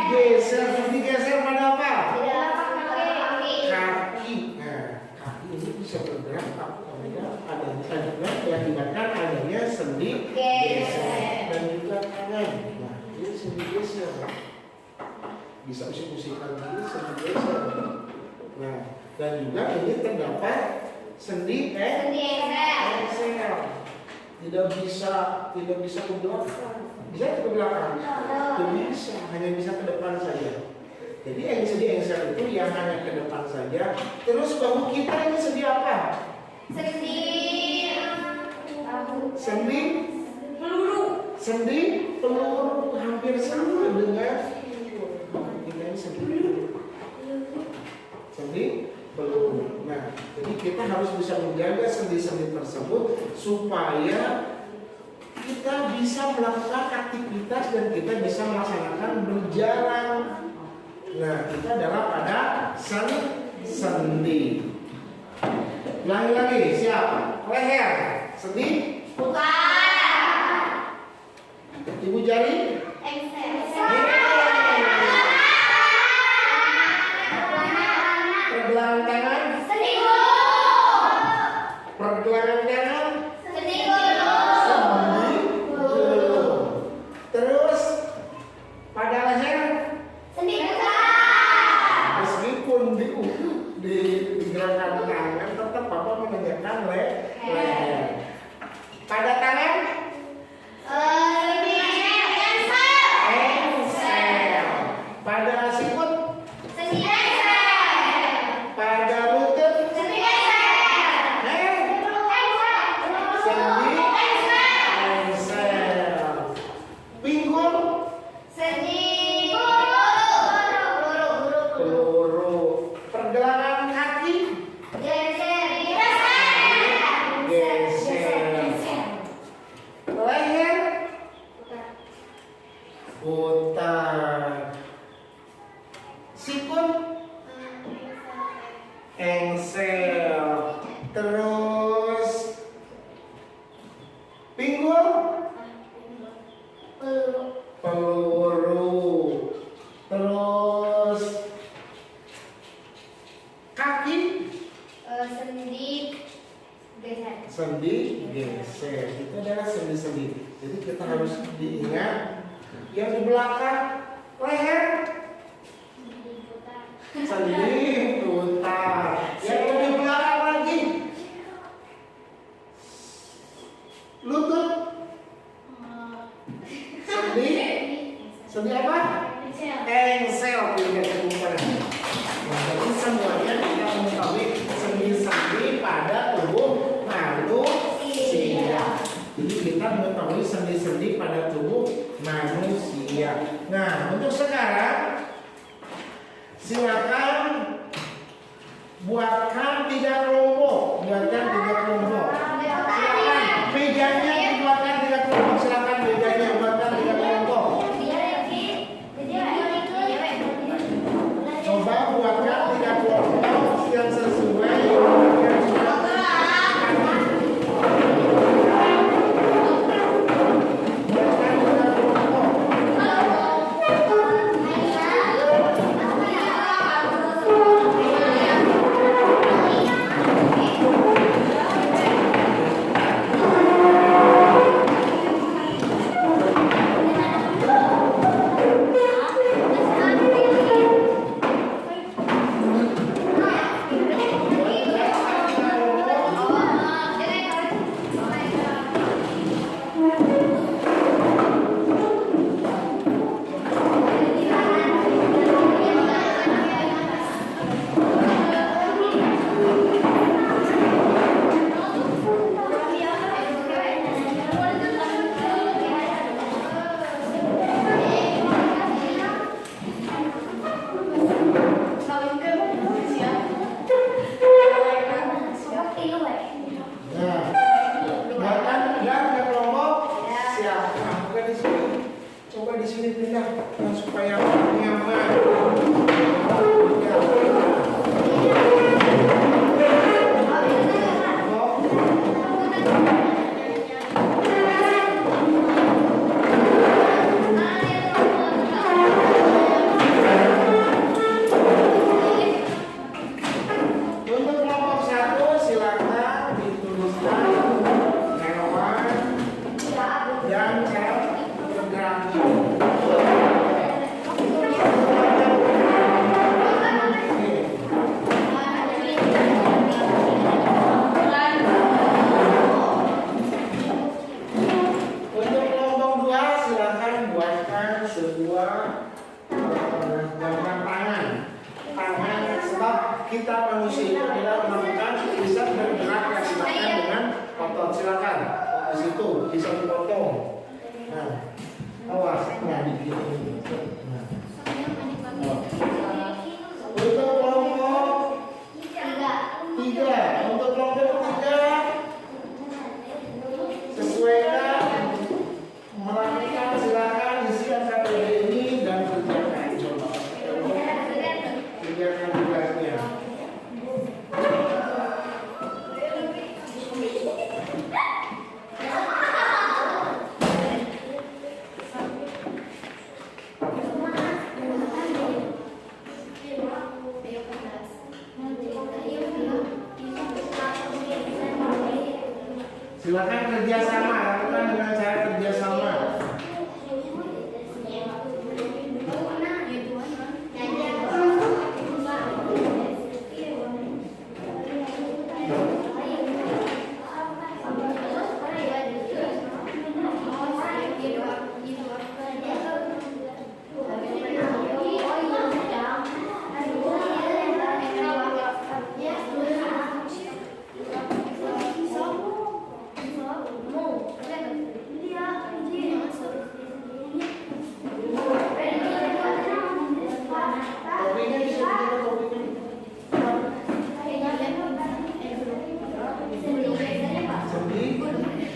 geser. Sendi geser pada apa? Kaki. Nah, kaki ini bisa bergerak adanya diakibatkan adanya sendi geser. Dan juga tangan. Nah, ini sendi geser. Bisa usik-usikan dulu sendi geser. Nah, dan juga ini terdapat sendi engsel. tidak bisa ke belakang. Bisa ke belakang? Tidak bisa, hanya bisa ke depan saja. Jadi engsel itu yang hanya ke depan saja. Terus bahu kita ini sendi apa? Sendi peluru, hampir sama dengan kita ini sendi peluru. Nah, jadi kita harus bisa menjaga sendi-sendi tersebut supaya kita bisa melakukan aktivitas dan kita bisa melaksanakan berjalan. Nah, itu adalah pada sendi. Lagi siapa? Leher, sendi. Ibu jari. Pergelangan tangan. Pergelangan tangan. Sendi gulung. Terus pada leher. Meskipun di gerakan tangan tetap Papa mengerjakan leher. Pada tangan. Engsel. Pada sikut. Pada lutut. Sendi engsel. Pinggul. Peluru. Pergelangan kaki. Geser. Leher. Putar. Sikut. Engsel. Terus pinggul. Peluru. Terus kaki. Sendi geser. Itu adalah sendi-sendi. Jadi kita harus diingat yang di belakang leher. Sendi putar. Yang lebih belakang lagi lutut. Sendi apa? Engsel. Nah, jadi semuanya kita mengetahui sendi-sendi pada tubuh manusia. Jadi kita mengetahui sendi-sendi pada tubuh manusia. Nah, untuk sekarang silakan buatkan 3 kelompok. Silakan mejanya dibuatkan 3 kelompok. Silakan mejanya buatkan 3 kelompok. Coba buatkan 3 kelompok yang sesuai yang sudah kedua, gerakan tangan. Tangan sebab kita manusia itu adalah melakukan bisa bergerak ya, silakan dengan otot, silakan di situ bisa dipotong. Nah, awas, nah dikit ini. Nah. Untuk kelompok 3, untuk kelompok 3 sesuaikan melakukan silakan isikan ini dan kerjakan coba. Kerjakan tugasnya. Silakan kerjasama, lakukan dengan cara kerjasama. Topinya bisa juga topiknya. Sendi,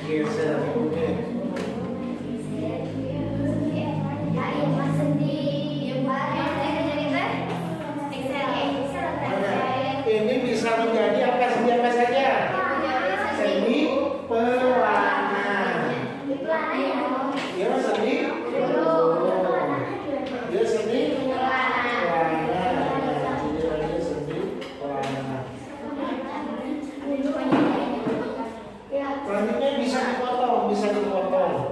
geser. Oke. Ini bisa menjadi apa saja? Seni pewarna. Ya, seni. Dia seni pewarna. Jadi dia seni pewarna. Selanjutnya bisa dipotong.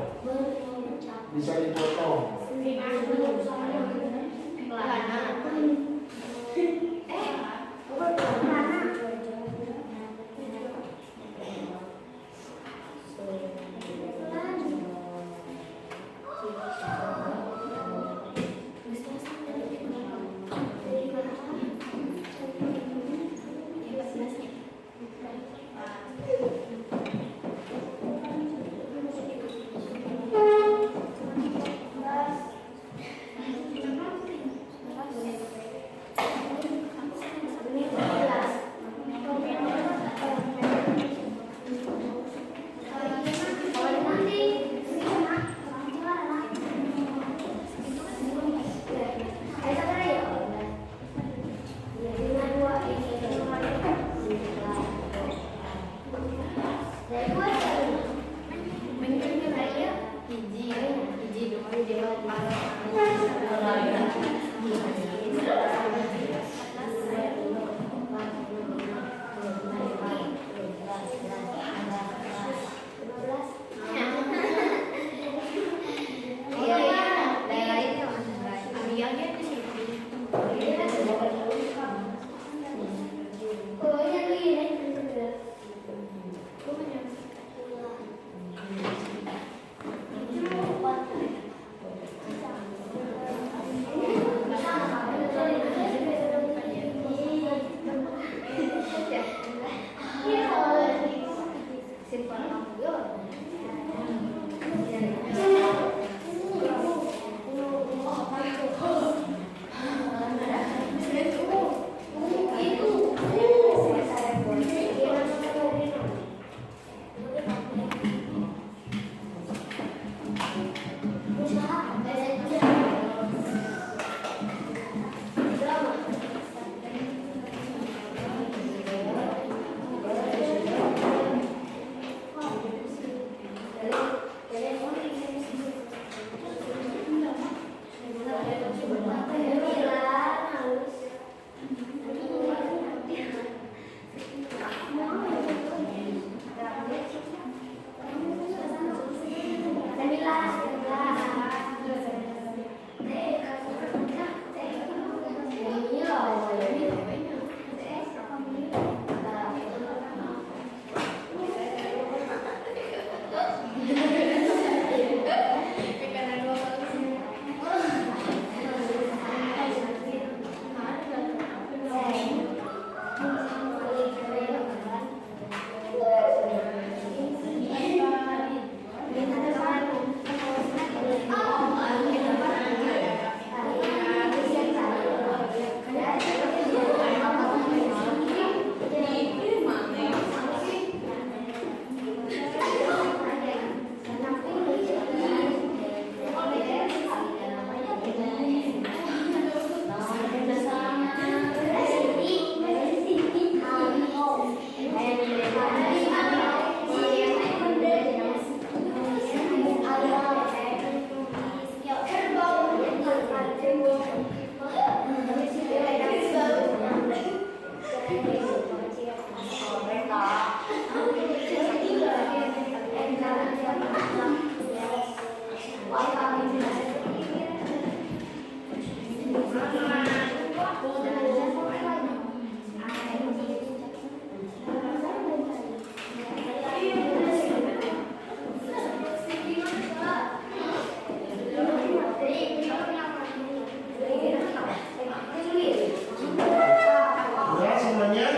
Udah semuanya?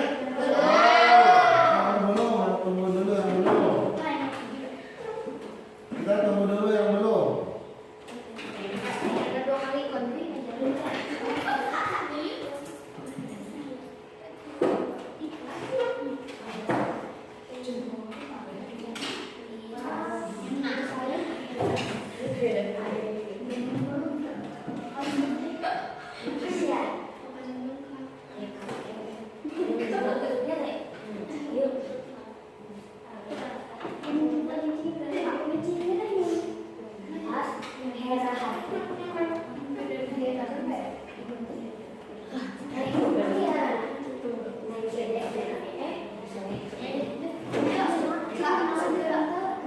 Tunggu dulu yang belum. Kita tunggu dulu yang belum.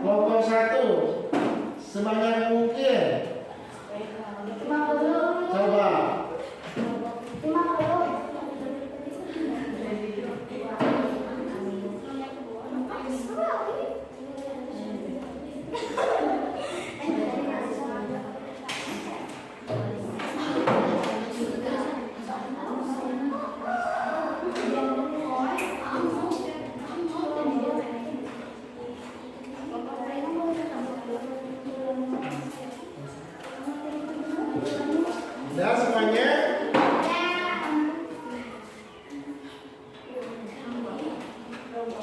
Kelompok 1 sebanyak mungkin. Coba. Udah semuanya?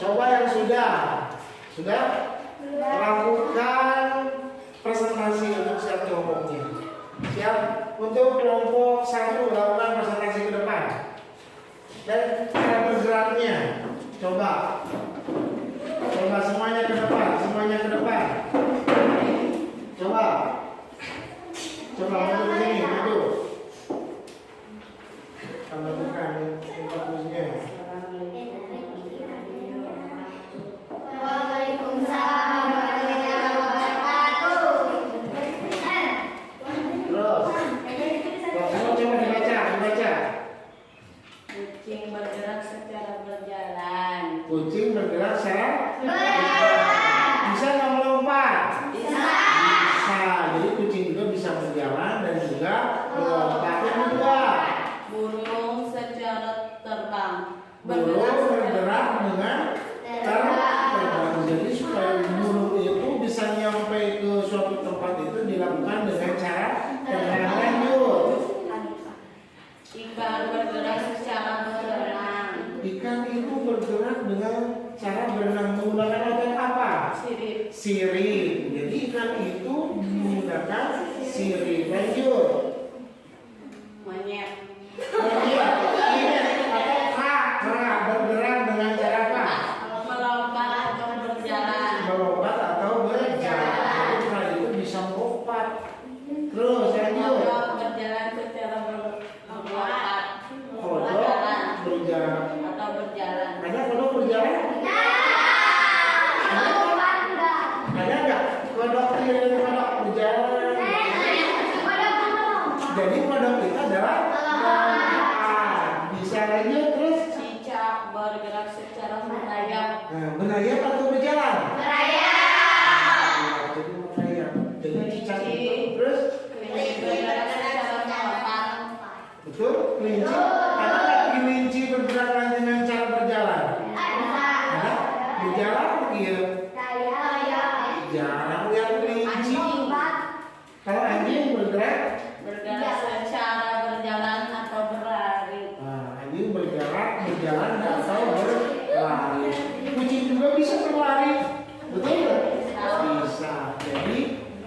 Coba yang sudah. Sudah? Lakukan presentasi untuk setiap kelompoknya. Siap? Untuk kelompok 1 lakukan presentasi ke depan. Dan cara bergeraknya. Coba. Coba semuanya ke depan, semuanya ke depan. Coba. Coba maju ke sini, maju. Tambah bukan fokusnya. Terus. Semua coba dibaca. Kucing bergerak secara berjalan. Kucing bergerak secara bisa nggak melompat? Bisa. Jadi kucing juga bisa berjalan dan juga melompat. Yang kedua, Burung secara terbang. burung bergerak dengan terbang. Jadi supaya burung itu bisa nyampe ke suatu tempat itu dilakukan dengan cara terbang. Lanjut. Ikan bergerak secara berenang. Ikan itu bergerak dengan cara berenang menggunakan otot apa? Sirip. Jadi ikan itu menggunakan sirip. Lanjut. Monyet. Monyet atau kera bergerak dengan cara apa? Melompat atau berjalan. Melompat atau berjalan. Jadi kera itu bisa melompat. Terus lanjut. Kodok berjalan secara melompat. Kodok berjalan. Atau berjalan. Ada kodok berjalan? Ada nggak? Kodok berjalan. Jadi kodok itu adalah bisa lanjut terus. Cicak bergerak secara merayap. Nah, berlayar atau berjalan? Nah, jadi berlayar. Jadi cicak itu terus Kelinci bergerak secara melompat. betul kelinci. Ada nggak kelinci bergerak dengan cara berjalan? Ada? Berjalan? Iya. Jarang lihat kelinci. Kalau anjing bergerak, Secara berjalan atau berlari. nah, anjing bergerak, berjalan atau berlari. Kucing juga bisa berlari, betul nggak? Bisa. Jadi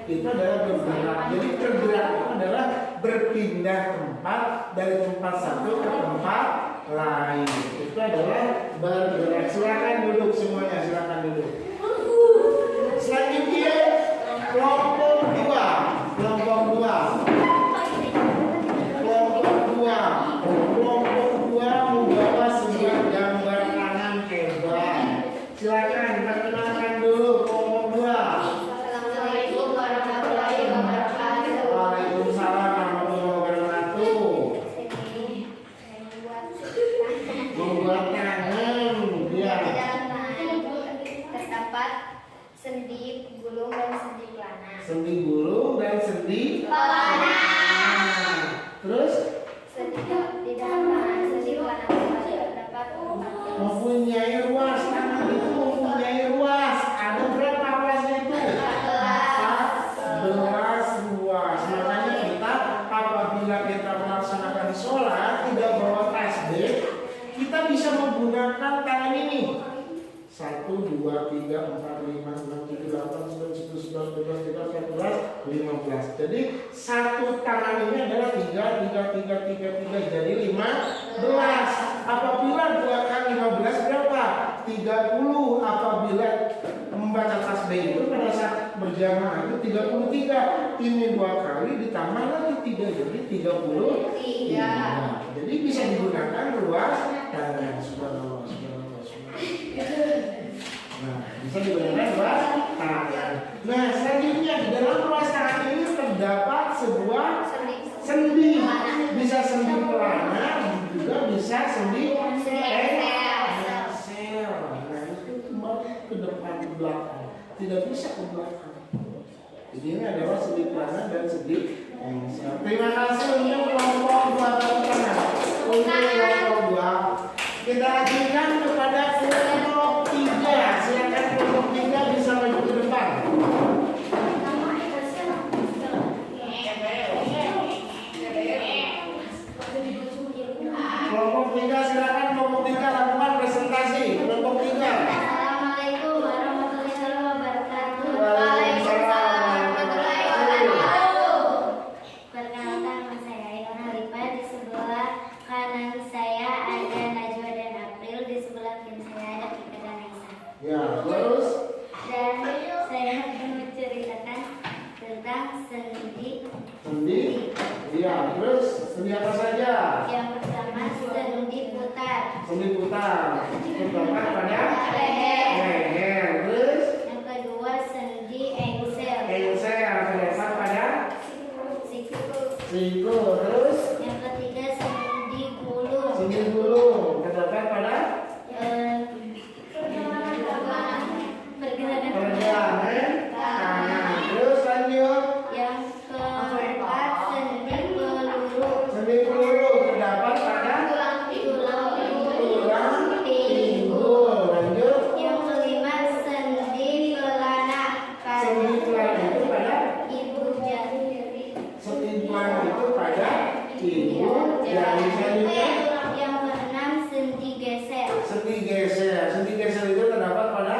itu adalah bergerak. Jadi bergerak itu adalah berpindah tempat dari tempat satu ke tempat lain. Itu adalah bergerak. Silakan duduk semuanya, silakan duduk. Selanjutnya kelompok 2. Kelompok 2. Kelompok 2 membawa sebuah gambar tangan hebat. Silakan perkenalkan dulu kelompok 2. gulung dan sendi pelana. Terus Di dalam sendi pelana terdapat 4 mempunyai ruas, tangan itu mempunyai ruas. Ada berapa ruasnya itu? 14 ruas. Makanya kita apabila kita melaksanakan sholat tidak bawa tasbih, kita bisa menggunakan tangan ini. 1, 2, 3, 4, 5, 6, 7, 8, 9, 10, 11, 12, 13, 14, 15. Jadi satu tangan ini adalah 3. Jadi 15. Apabila 2 kali 15 berapa? 30. Apabila membaca tasbih itu pada saat berjamaah itu 33. Ini 2 kali ditambah lagi 3 jadi 33. Jadi bisa digunakan ruas tangan. Subhanallah. Nah, bisa digunakan ruas tangan. Nah, selanjutnya di dalam ruas tangan ini terdapat sebuah sendi. Bisa sendi pelana, juga bisa sendi engsel. Nah, itu kembali ke depan ke belakang. Tidak bisa ke belakang. Jadi ini adalah sendi pelana dan sendi engsel. Terima kasih untuk kelompok 2 tangan. Untuk kelompok 2 kita lanjutkan kepada kelompok 3. Silakan kelompok 3 bisa maju ke depan. Kelompok 3 silakan kelompok 3 lakukan presentasi. Kelompok 3. Assalamualaikum warahmatullahi wabarakatuh. Waalaikumsalam warahmatullahi wabarakatuh. Perkenalkan, nama saya Iwan Halifa. Di sebelah kanan saya ada Najwa dan April. Di sebelah kiri saya ada Tika dan Aisyah. Ya, terus Dan saya akan menceritakan tentang sendi. sendi. Iya, terus sendi apa saja? Yang pertama sendi putar. Sendi putar. Terdapat pada Leher. leher. Terus Yang kedua sendi engsel. engsel terdapat pada Siku. siku. Terus Yang ketiga sendi gulung. sendi gulung terdapat pada pergelangan pergelangan tangan. Terus lanjut yang keempat sendi peluru. sendi peluru terdapat pada Tulang tulang pinggul. Lanjut Yang kelima sendi pelana. sendi pelana itu pada Ibu jari. sendi pelana itu pada ibu jari. Selanjutnya Yang keenam sendi geser. sendi geser. Sendi geser itu terdapat pada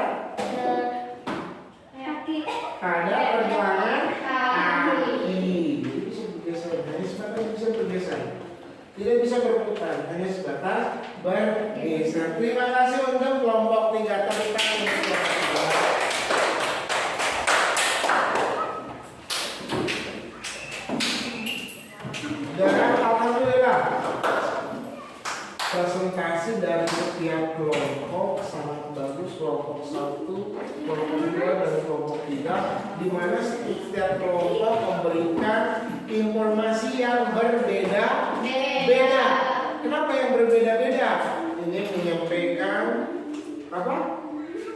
Kaki. pergelangan kaki. Jadi bisa bergeser, hanya sebatas bisa bergeser. Tidak bisa berputar, hanya sebatas bergeser. Terima kasih untuk kelompok 3 tentang dan alhamdulillah presentasi dari setiap kelompok sangat bagus. Kelompok 1, kelompok 2, dan kelompok 3, di mana setiap kelompok memberikan informasi yang berbeda-beda. Kenapa yang berbeda-beda? Ini menyampaikan apa?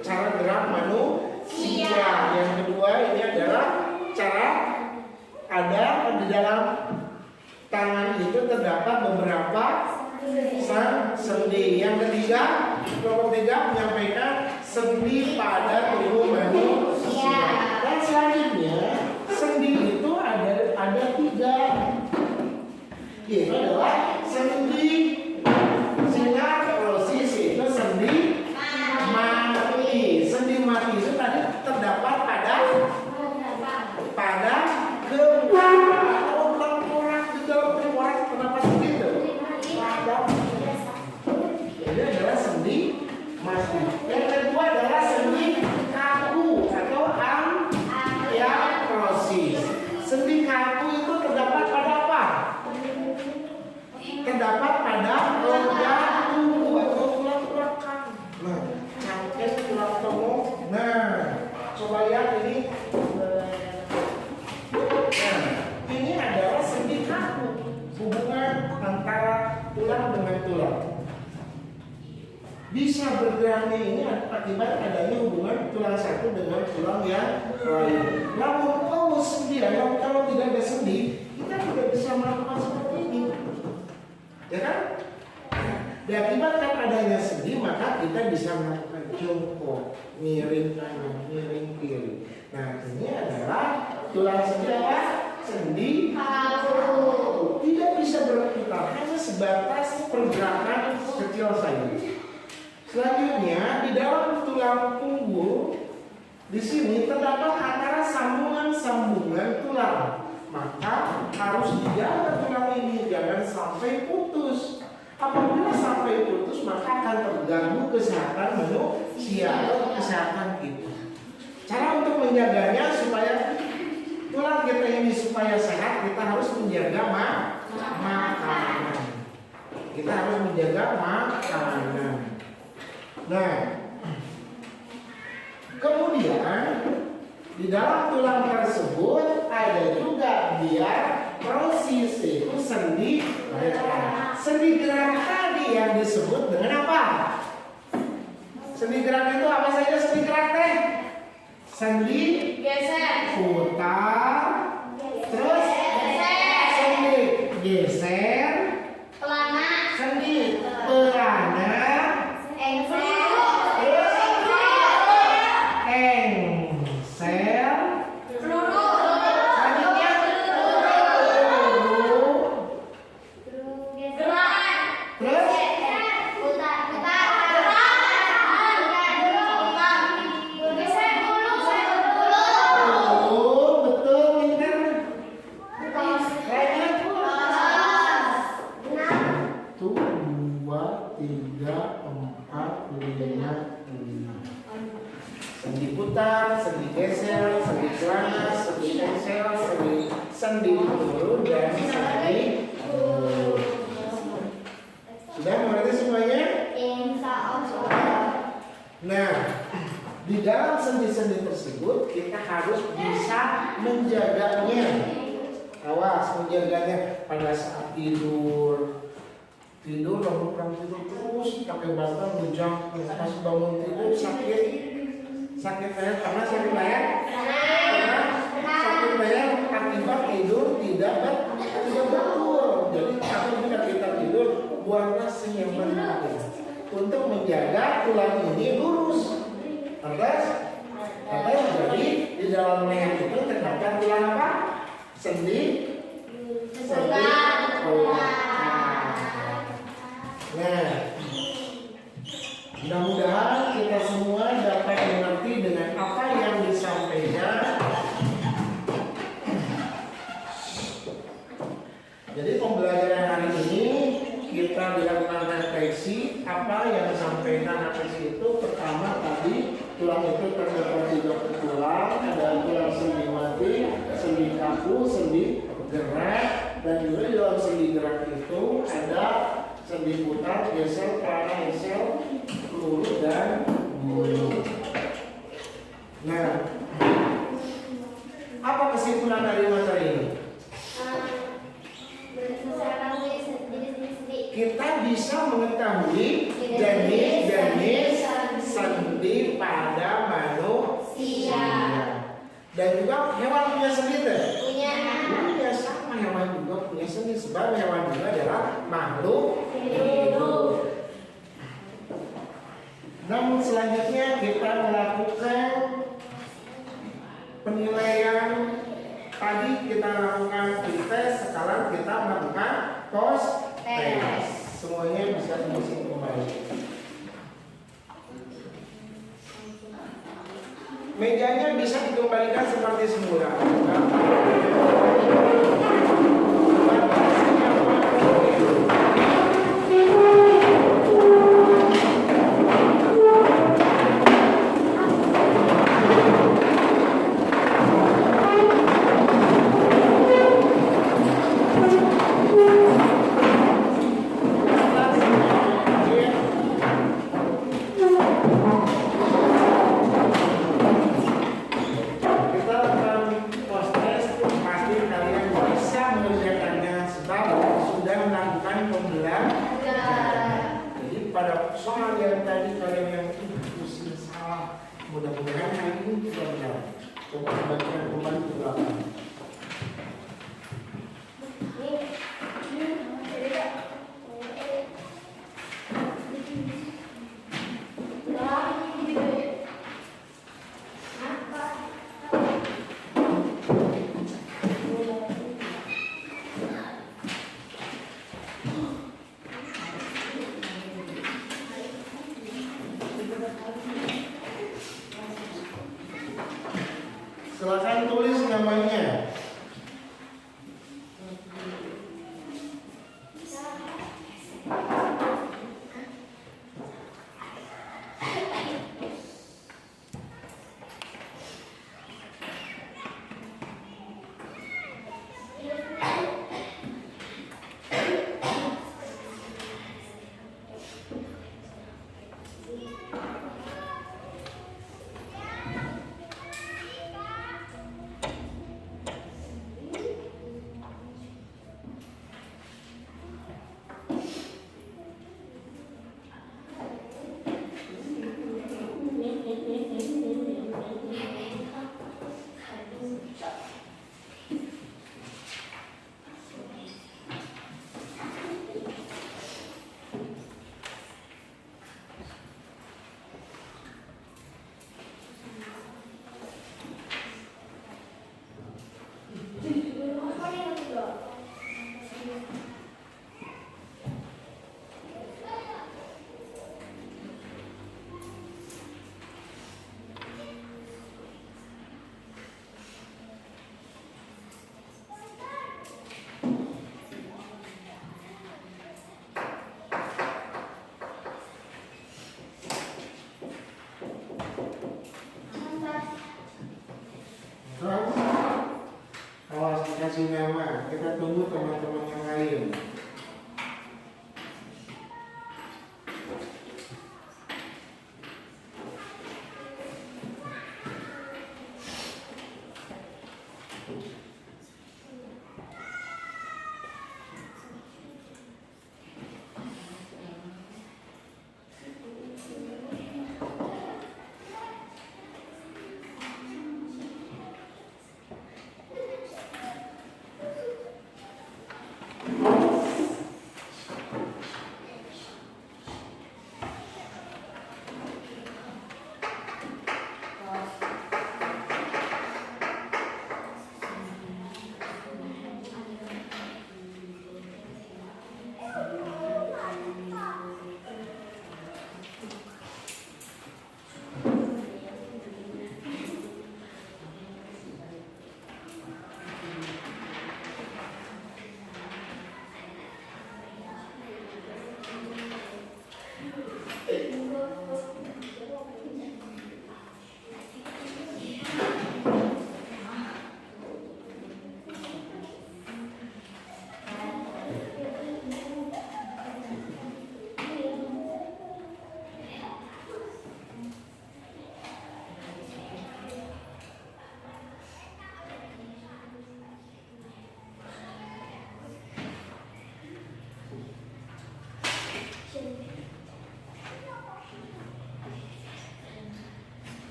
Cara gerak manusia. Yang kedua ini adalah cara ada di dalam tangan itu terdapat beberapa sendi. Yang ketiga, kelompok 3 menyampaikan sendi pada tubuh manusia. Dan selanjutnya, sendi itu ada 3, yaitu adalah sendi sinakrosis, itu sendi mati. Sendi mati itu tadi terdapat pada tengkorak di dalam tengkorak terdapat begitu. Ini adalah sendi mati. Yang kedua adalah sendi kaku atau amfiakrosis. Sendi kaku itu terdapat pada apa? Terdapat pada organ tubuh atau tulang belakang. Nah, cangkir, tulang tengok. Nah, coba lihat ini. Nah, ini adalah sendi kaku. Hubungan antara tulang dengan tulang. Bisa bergeraknya ini akibat adanya hubungan tulang satu dengan tulang yang lain. Namun sendi, kalau tidak ada sendi, kita tidak bisa melakukan seperti ini, ya kan? Diakibatkan adanya sendi, maka kita bisa melakukan jongkok, miring kanan, miring kiri. Nah, ini adalah tulang sendi apa? Sendi paru. Tidak bisa berputar, hanya sebatas pergerakan kecil saja. Selanjutnya, di dalam tulang punggung, di sini terdapat antara sambungan-sambungan tulang. Maka harus dijaga tulang ini, jangan sampai putus. Apabila sampai putus, maka akan terganggu kesehatan manusia atau kesehatan kita. Cara untuk menjaganya supaya tulang kita ini supaya sehat, kita harus menjaga makanan. Kita harus menjaga makanan. Nah, kemudian di dalam tulang tersebut ada juga biar prosis, itu sendi gerak. Sendi gerak tadi yang disebut dengan apa? Sendi gerak itu apa saja sendi gerak teh? Sendi Geser. putar, terus sendi geser, Pelana, sendi pelana, engsel, terus engsel, selanjutnya gerak, terus putar, betul pintar. Lanjut. 1, 2, 3, 4, 5, 6. Sendi putar, sendi geser, sendi pelana, sendi engsel, sendi turun dan sendi turun. Sudah mengerti semuanya? insya Allah. Nah, di dalam sendi-sendi tersebut kita harus bisa menjaganya. Awas menjaganya pada saat tidur. Tidur lalu tidur terus pakai bantal bujang, pas bangun tidur sakit leher, karena sakit leher, karena sakit leher akibat tidur tidak betul. Jadi apabila kita tidur, buatlah senyaman mungkin untuk menjaga tulang ini lurus. Terus, jadi di dalam leher itu terdapat tulang apa? Sendi putar. Nah, mudah-mudahan kita semua dapat mengerti dengan apa yang disampaikan. Jadi pembelajaran hari ini kita dilakukan refleksi apa yang disampaikan refleksi itu. Pertama tadi tulang itu terdapat 3 tulang, ada tulang sendi mati, sendi kaku, sendi gerak, dan juga di dalam sendi gerak itu ada sendi putar, geser, pelana, engsel, peluru, dan bulu. Nah, apa kesimpulan dari materi ini? Kita bisa mengetahui jenis-jenis sendi pada manusia. Dan juga hewan punya sendi deh. Punya sama hewan juga punya sendi, sebab hewan juga adalah makhluk hidup. Namun selanjutnya kita melakukan penilaian. Tadi kita lakukan tes, sekarang kita melakukan tes. Semuanya bisa diisi kembali. Mejanya bisa dikembalikan seperti semula. Soal yang tadi kalian yang usia salah, mudah-mudahan hari ini tidak benar. Coba kembalikan kembali ke belakang. Silakan tulis namanya. Terus, awas dikasih nama. Kita tunggu teman-teman yang lain.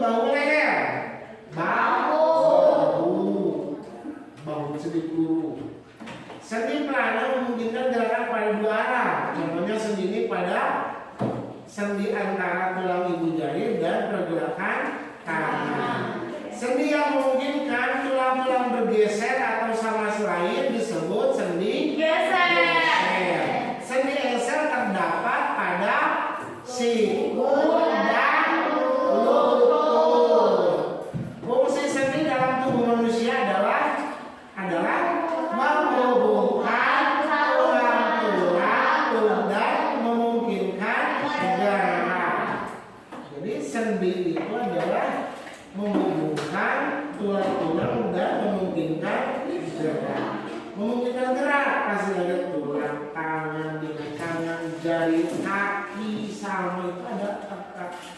bahu leher. Bahu. Bahu sendi peluru. Sendi pelana memungkinkan gerakan pada dua arah. Contohnya sendi ini pada sendi antara tulang ibu jari dan pergerakan tangan. Sendi yang memungkinkan tulang-tulang bergeser atau sama selain disebut sendi geser. Sendi geser terdapat pada siku dan lutut. Fungsi sendi dalam tubuh manusia adalah menghubungkan tulang-tulang dan memungkinkan gerak. Jadi sendi itu adalah menghubungkan tulang-tulang dan memungkinkan gerak. Memungkinkan gerak pasti ada tulang tangan, tangan, jari, kaki sama itu ada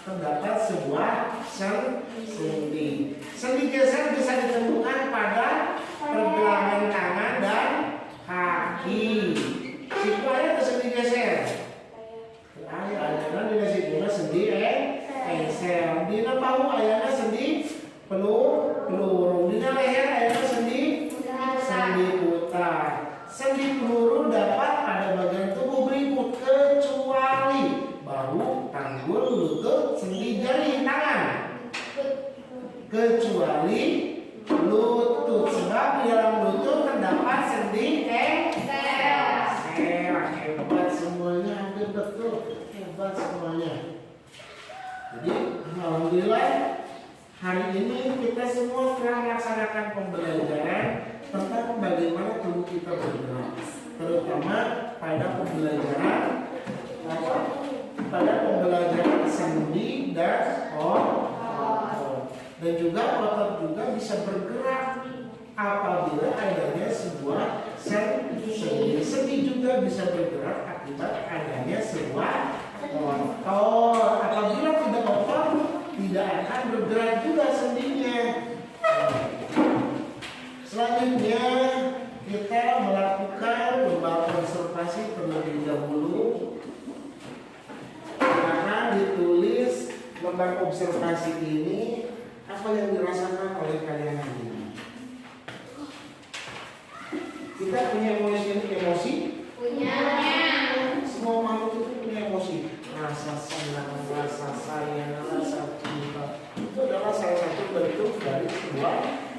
terdapat sebuah sendi. Sendi geser bisa ditemukan pada pergelangan tangan dan kaki. Siku ayah atau sendi geser? Ayahnya di situnya sendi geser. Di bahu ayahnya sendi peluru. Di leher ayahnya sendi putar. Sendi peluru dapat pada bagian tubuh berikut kecuali bahu, tanggul, lutut, sendi jari tangan. Kecuali lutut, sebab di dalam lutut terdapat sendi hebat semuanya, hampir betul, hebat semuanya. Jadi alhamdulillah hari ini kita semua telah melaksanakan pembelajaran tentang bagaimana tubuh kita bergerak, terutama pada pembelajaran sendi dan otot. Dan juga otot juga bisa bergerak apabila adanya sebuah sendi. Sendi juga bisa bergerak akibat adanya sebuah otot. Apabila tidak otot, tidak akan bergerak juga sendinya. Selanjutnya kita melakukan lembar observasi terlebih dahulu. Karena ditulis lembar observasi ini apa yang dirasakan oleh kalian hari ini. Kita punya emosi? Punya. Semua makhluk itu punya emosi. Rasa senang, rasa sayang, rasa cinta. Itu adalah salah satu bentuk dari sebuah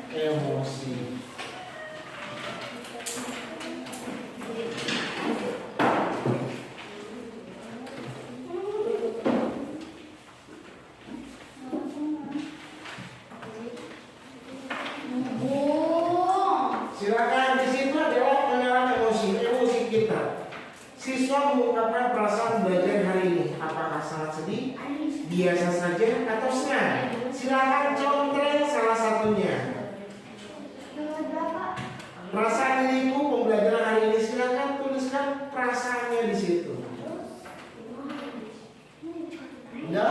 emosi. Silakan, di situ adalah pengenalan emosi kita. Siswa mengungkapkan perasaan belajar hari ini. Apakah sangat sedih, biasa saja, atau senang? Silakan contoh salah satunya. Perasaan diriku pembelajaran hari ini, silakan tuliskan perasaannya di situ. Ya,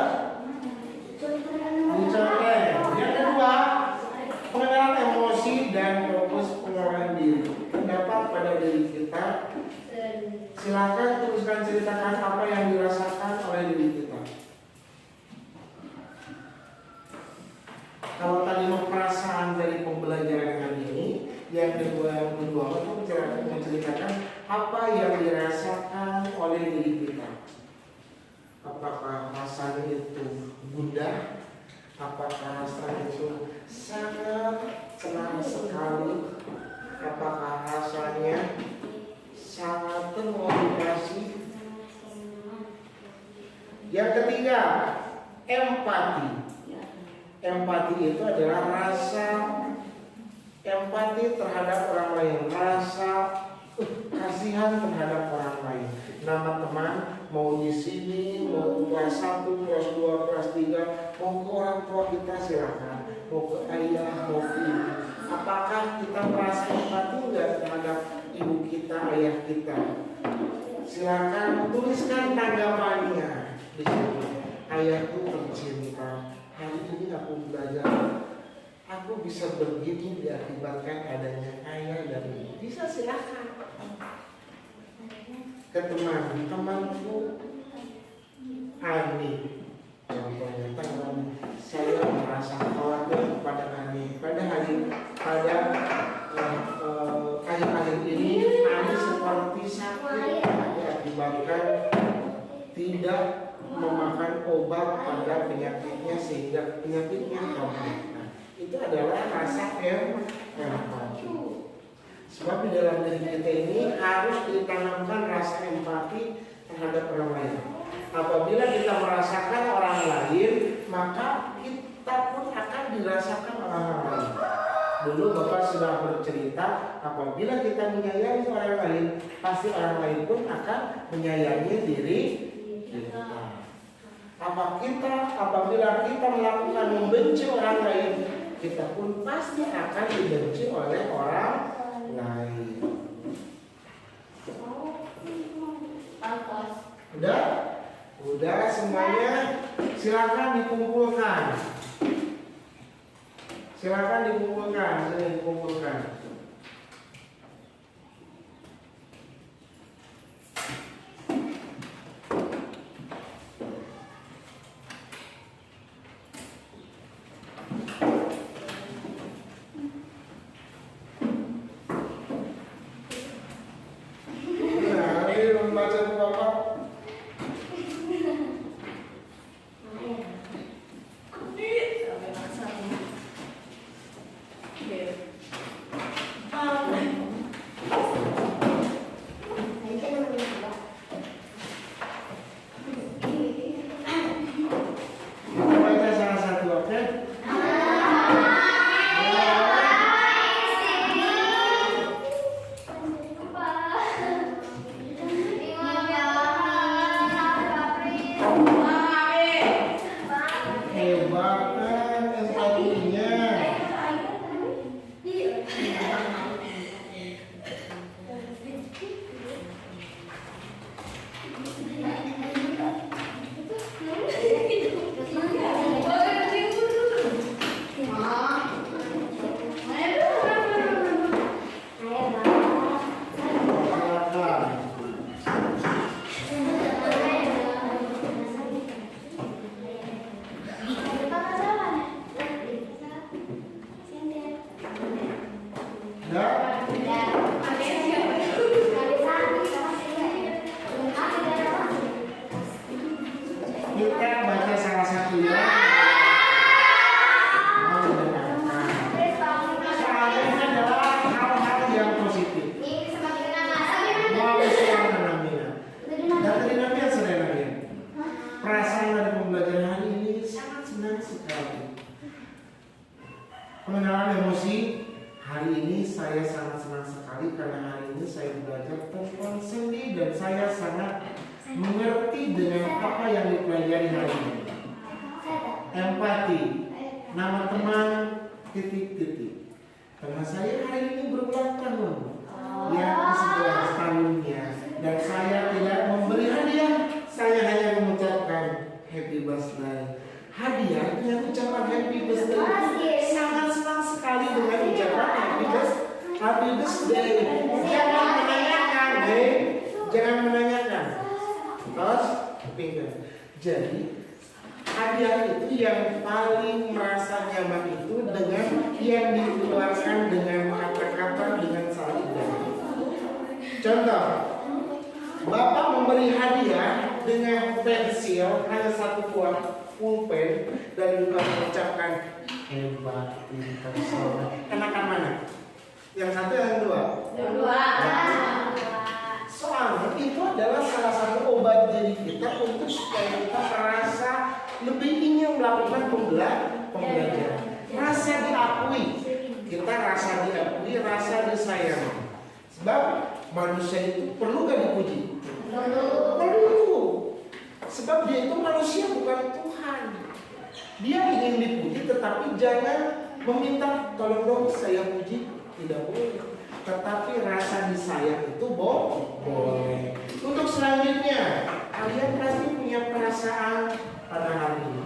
dicontoh. Yang kedua, pengenalan emosi dan fokus pengenalan diri. Pendapat pada diri kita. Silakan tuliskan, ceritakan apa yang dirasakan oleh diri kita. Kalau tadi perasaan dari pembelajaran hari ini, yang kedua itu menceritakan apa yang dirasakan oleh diri kita. Apakah rasanya itu gundah? Apakah rasanya itu sangat senang sekali? Apakah rasanya sangat termotivasi? Yang ketiga, empati. Empati itu adalah rasa empati terhadap orang lain, rasa kasihan terhadap orang lain. Nama teman mau di sini, mau kelas 1, kelas 2, kelas 3, mau ke orang tua kita silakan, mau ke ayah, mau ke ibu. Apakah kita merasa empati enggak terhadap ibu kita, ayah kita? Silakan tuliskan tanggapannya di situ. Ayahku tercinta, hari ini aku belajar. Aku bisa begini diakibatkan adanya ayah dan ibu. Bisa silakan. Ke temanku Ani, contohnya teman saya menyebabkan tidak memakan obat pada penyakitnya sehingga penyakitnya kambuh. Nah, itu adalah rasa empati. Sebab di dalam diri kita ini harus ditanamkan rasa empati terhadap orang lain. Apabila kita merasakan orang lain, maka kita pun akan dirasakan orang lain. Dulu Bapak sudah bercerita, apabila kita menyayangi orang lain, pasti orang lain pun akan menyayangi diri kita. Apabila kita melakukan membenci orang lain, kita pun pasti akan dibenci oleh orang lain. Udah semuanya, silakan dikumpulkan. Nah, ini membaca Bapak. Baca salah satu, oke? Hebatkan empatinya. Kita baca salah satu ya. Soalnya ini adalah hal-hal yang positif. Mau siang minat. Dan tadi Nabi yang sedang Nabi. Perasaan dari pembelajaran hari ini sangat senang sekali. Pengenalan emosi. Hari ini saya sangat senang sekali karena hari ini saya belajar tentang sendi dan saya sangat mengerti dengan apa yang dipelajari hari ini. Empati, nama teman, titik-titik. Karena saya hari ini berulang tahun, yang ke-11 tahunnya, dan saya tidak memberi hadiah, saya hanya mengucapkan happy birthday. Hadiah dengan ucapan happy birthday sangat senang sekali dengan ucapan happy birthday. Jangan menanyakan, jangan menanyakan. Terus, pinggir. Jadi hadiah itu yang paling merasa nyaman itu dengan yang dikeluarkan dengan kata-kata dengan saling dari. Contoh, Bapak memberi hadiah dengan pensil hanya satu buah pulpen dan juga mengucapkan hebat, pintar, soleh. Enakan mana? Yang satu yang dua? Kedua. Soalnya itu adalah salah satu obat diri kita untuk supaya kita merasa lebih ingin melakukan pembelajaran. Rasa diakui, kita rasa diakui, rasa disayang. Sebab manusia itu perlu gak dipuji? Perlu. Sebab dia itu manusia bukan Tuhan. Dia ingin dipuji tetapi jangan meminta tolong dong saya puji, tidak boleh. Tetapi rasa disayang itu boleh. Untuk selanjutnya, kalian pasti punya perasaan pada hari ini.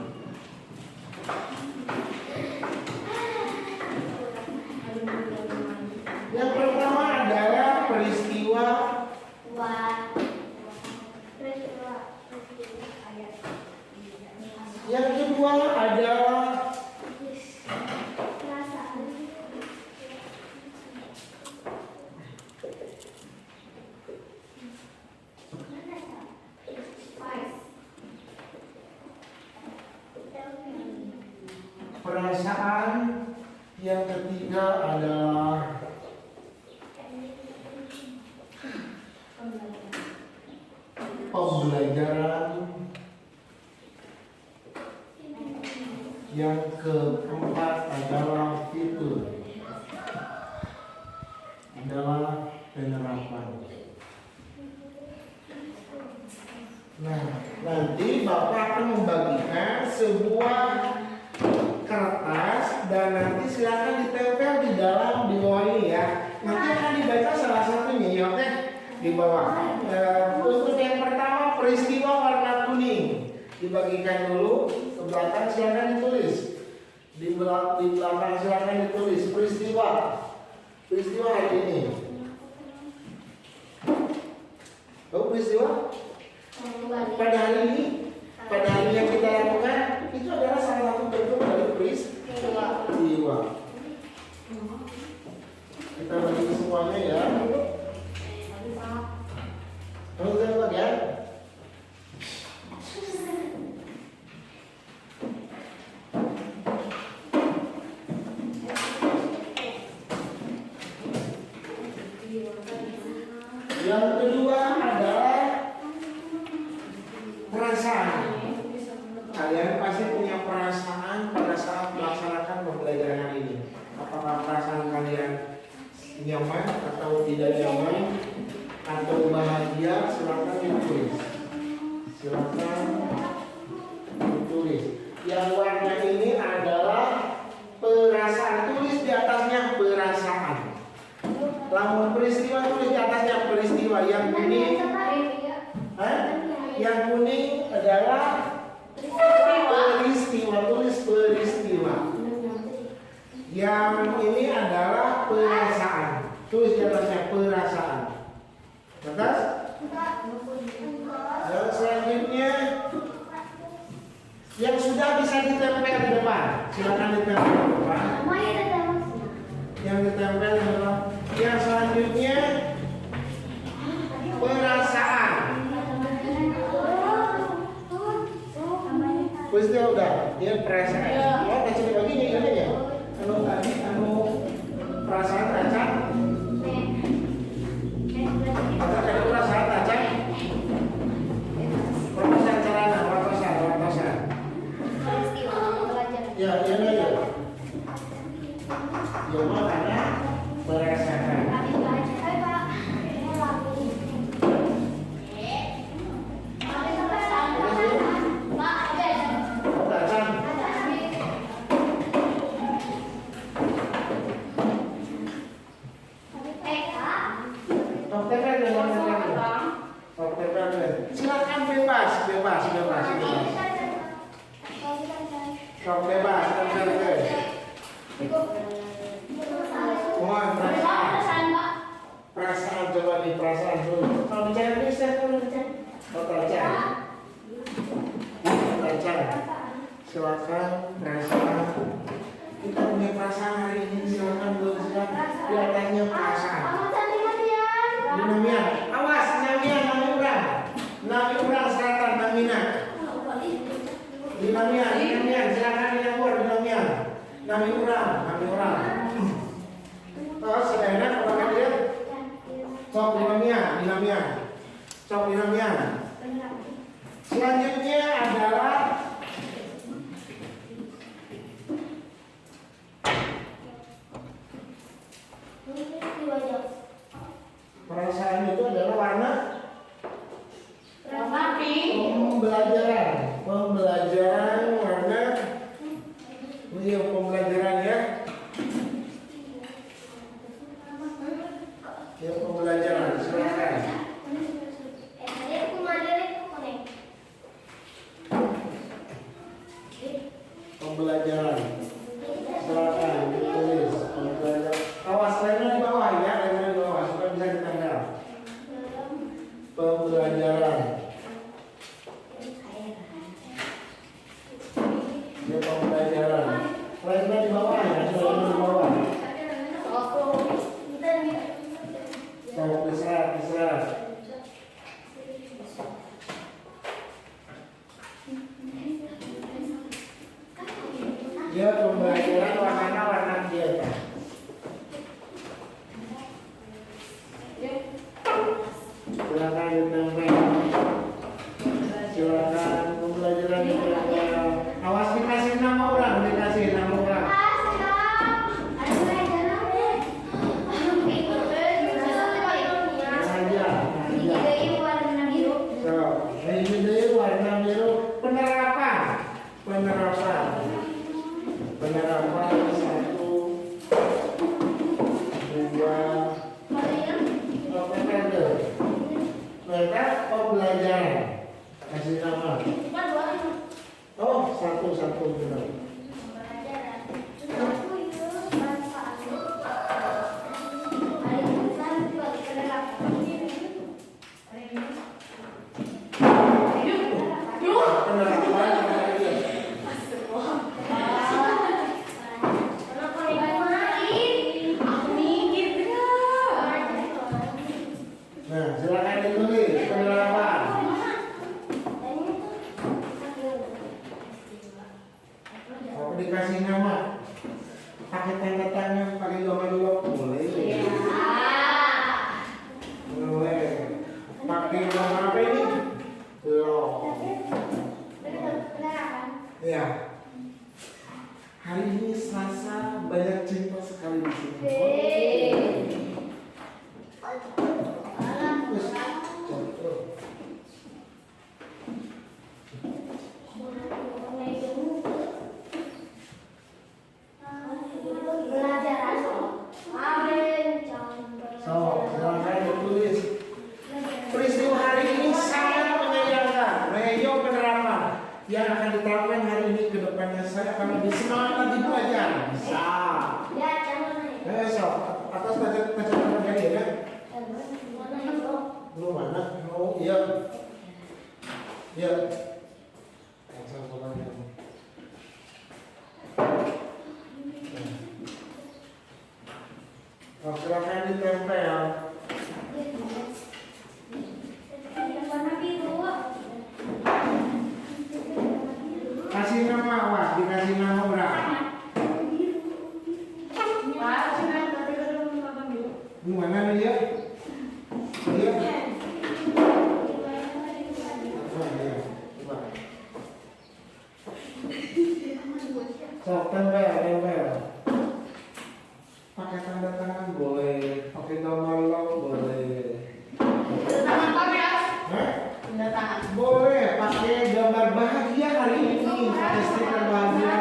Yang pertama adalah peristiwa. Yang kedua adalah perasaan. Yang ketiga adalah pembelajaran. Yang keempat adalah fitur, adalah penerapan. Nah, nanti Bapak akan membagikan sebuah kertas dan nanti silakan ditempel di bawah ini ya. Nanti akan dibaca salah satunya ya, oke? Di bawah. Untuk yang pertama peristiwa warna kuning dibagikan dulu ke belakang, silakan ditulis. Di belakang silakan ditulis peristiwa hari ini. Oh, peristiwa pada hari ini, pada hari yang kita lakukan itu adalah salah satu bentuk dari peristiwa. Kita bagi semuanya ya. Kamu bisa bagian? Yang kedua adalah perasaan. Kalian pasti punya perasaan pada saat melaksanakan pembelajaran hari ini. Apakah perasaan kalian nyaman atau tidak nyaman atau bahagia? Silakan ditulis. Silakan ditulis. Yang warna ini adalah perasaan. Tulis di atasnya perasaan. Lamun peristiwa tulis di atasnya peristiwa. Yang kuning, yang kuning adalah peristiwa. Tulis peristiwa. Yang ini adalah perasaan. Tulis di atasnya perasaan. Atas. Yang selanjutnya yang sudah bisa ditempel di depan, silakan ditempel di depan. Yang ditempel di depan. Yang selanjutnya perasaan. Peristiwa udah, dia perasaan. Oh, kecil lagi nih ini ya. Anu tadi, perasaan acak. Ada perasaan acak. Perasaan carana, wartosan. Ya, iya ya. Ya makanya merasakan. Silakan bebas. Sok bebas, mohon perasaan coba di perasaan dulu. Kalau bicara bisa kalau bicara. Silakan perasaan. Kita punya perasaan hari ini, silakan dulu silakan. Di atasnya perasaan. Dinamian, awas dinamian Nami urang selatan Namina. Dinamian silakan dinabur dinamian. Nami urang. Oh, sudah enak apa dia? Sok dinamian. Selanjutnya adalah perasaan itu adalah warna pink. Pembelajaran warna ini pembelajaran ya. Ya pembelajaran silakan. Pembelajaran silakan ditulis pembelajaran. Awas lainnya di bawah ya, supaya bisa ditanggal. Pembelajaran. Ya pembelajaran. Lainnya di bawah ya, di bawah. Diserat. Ya pembelajaran silakan ditempel. Silakan pembelajaran ditempel. Awas dikasih nama orang, dikasih nama orang. Ini warna biru penerapan 1, 2 mereka pembelajaran kasih nama. Oh, satu benar. Nah, silakan ditulis penerapan. Kalau dikasih nama, pakai tanda tangan, pakai gambar blok boleh. Boleh. Pakai gambar apa ini? Blok. Ya. Hari ini Selasa, banyak cinta sekali di sini. So, silakan ditulis. Peristiwa hari ini sangat menyayangkan, mengayomi penerapan yang akan diterapkan hari ini ke depannya. Saya akan lebih semangat lagi belajar. Bisa. So, atas kacamata tadi ya. Belum mana? Oh iya. Iya. Oh, silakan ditempel. Kasih nama Wak, dikasih nama berapa? Gimana nih ya? Iya. Sok tempel. Pakai tanda tangan boleh, pakai gambar log boleh. Boleh, pakai gambar bahagia hari ini, pakai stiker bahagia.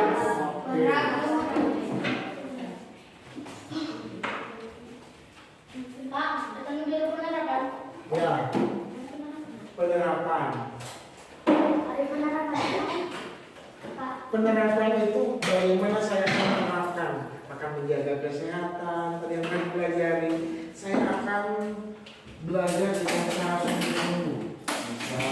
Ya, penerapan. Penerapan itu bagaimana saya akan menerapkan, akan menjaga kesehatan, tadi yang akan pelajari. Saya akan belajar dengan cara sungguh-sungguh. Bisa.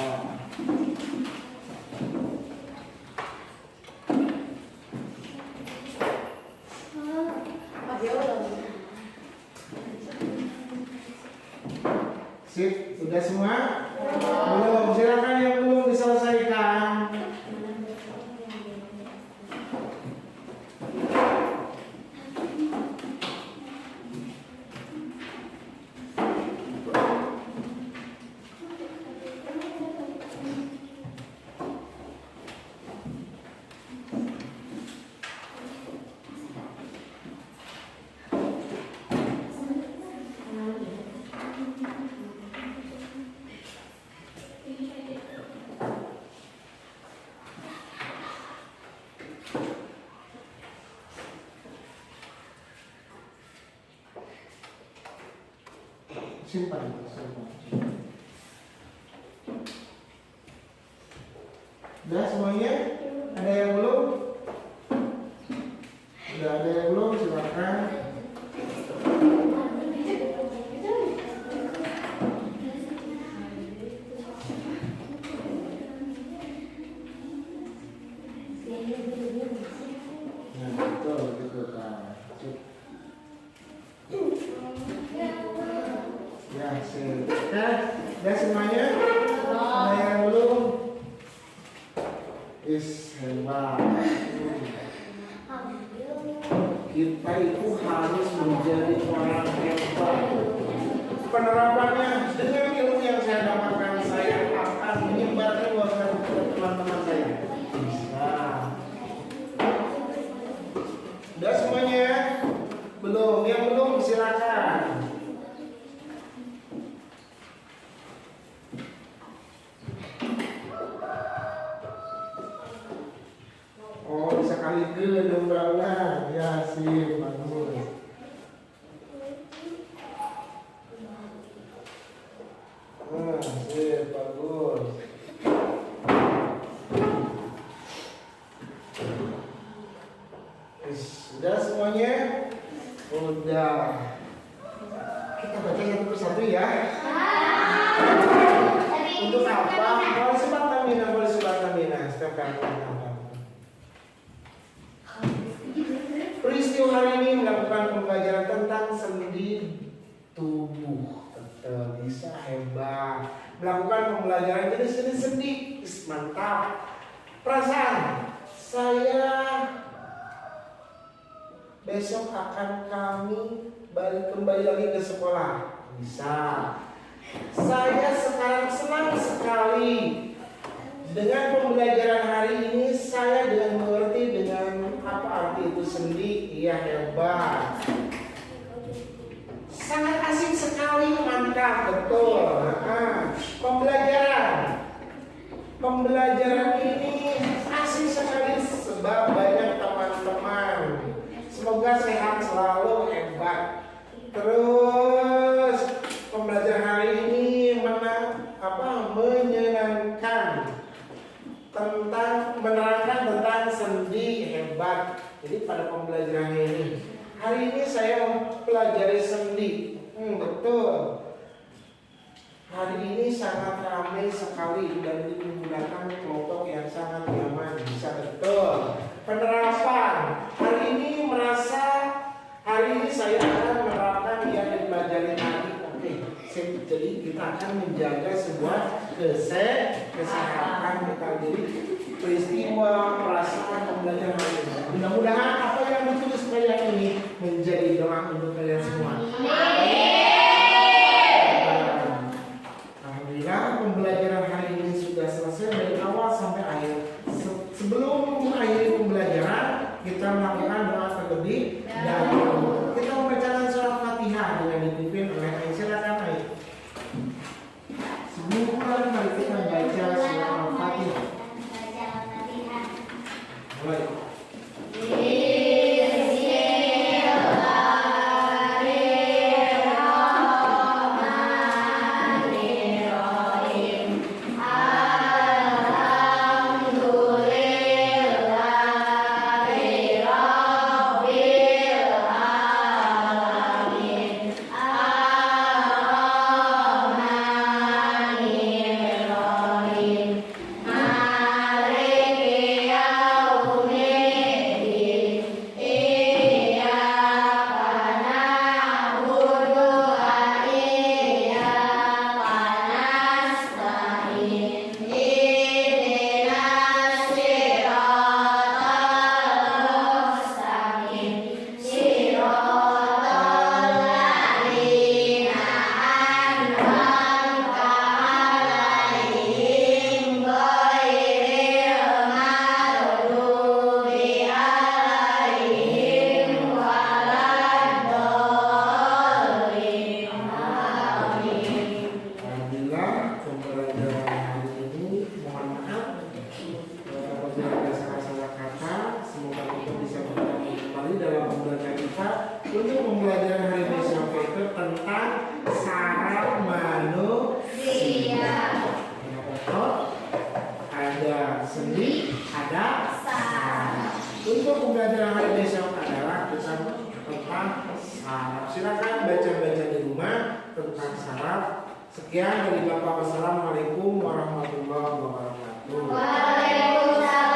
Sip, sudah semua? Belum, silakan yang belum diselesaikan. Simpan. Udah semuanya? Ada yang belum? Udah ada yang belum? Silakan. Nah, betul kan. Ya, sip. Udah semuanya? Ada yang belum? Hebat. Kita itu harus menjadi orang hebat. Penerapannya dengan ilmu yang saya kali ke domba ya sih bagus. Sip, bagus. Sudah semuanya? Udah. Kita baca satu persatu ya. Untuk apa? Boleh sebat tamina. Setiap kali apa? Peristiwa hari ini melakukan pembelajaran tentang sendi tubuh. Betul, bisa hebat. Melakukan pembelajaran jenis-jenis sendi. Mantap. Perasaan saya besok akan kami kembali lagi ke sekolah. Bisa. Saya sekarang senang sekali dengan pembelajaran hari ini. Saya dengan mengerti dengan apa arti itu sendi. Iya, hebat. Sangat asik sekali, mantap, betul. Pembelajaran ini asik sekali sebab banyak teman-teman. Semoga sehat selalu, hebat. Terus pembelajaran hari ini menyenangkan menerangkan tentang sendi, hebat. Jadi pada pembelajaran hari ini saya mempelajari sendi. Betul. Hari ini sangat ramai sekali dan menggunakan kelompok yang sangat nyaman. Bisa, betul. Penerapan. Hari ini saya akan menerapkan yang dipelajari tadi. Oke. Jadi kita akan menjaga sebuah kesehatan kita. Jadi peristiwa, perasaan, pembelajaran hari ini. Mudah-mudahan apa yang ditulis kalian ini menjadi doa untuk kalian semua. Alhamdulillah, pembelajaran hari ini sudah selesai dari awal sampai akhir. Sebelum mengakhiri pembelajaran, kita melakukan doa terlebih dahulu. Kita membacakan surat Fatihah dengan dipimpin oleh Ayah. Silakan Ayah. Sebelum mari kita baca surat Fatihah. Mulai. Untuk pembelajaran hari besok itu tentang saraf manusia. Ada sendi, ada saraf. Untuk pembelajaran hari besok adalah tentang saraf. Silakan baca-baca di rumah tentang saraf. Sekian dari Bapak. Wassalamualaikum warahmatullahi wabarakatuh. Waalaikumsalam.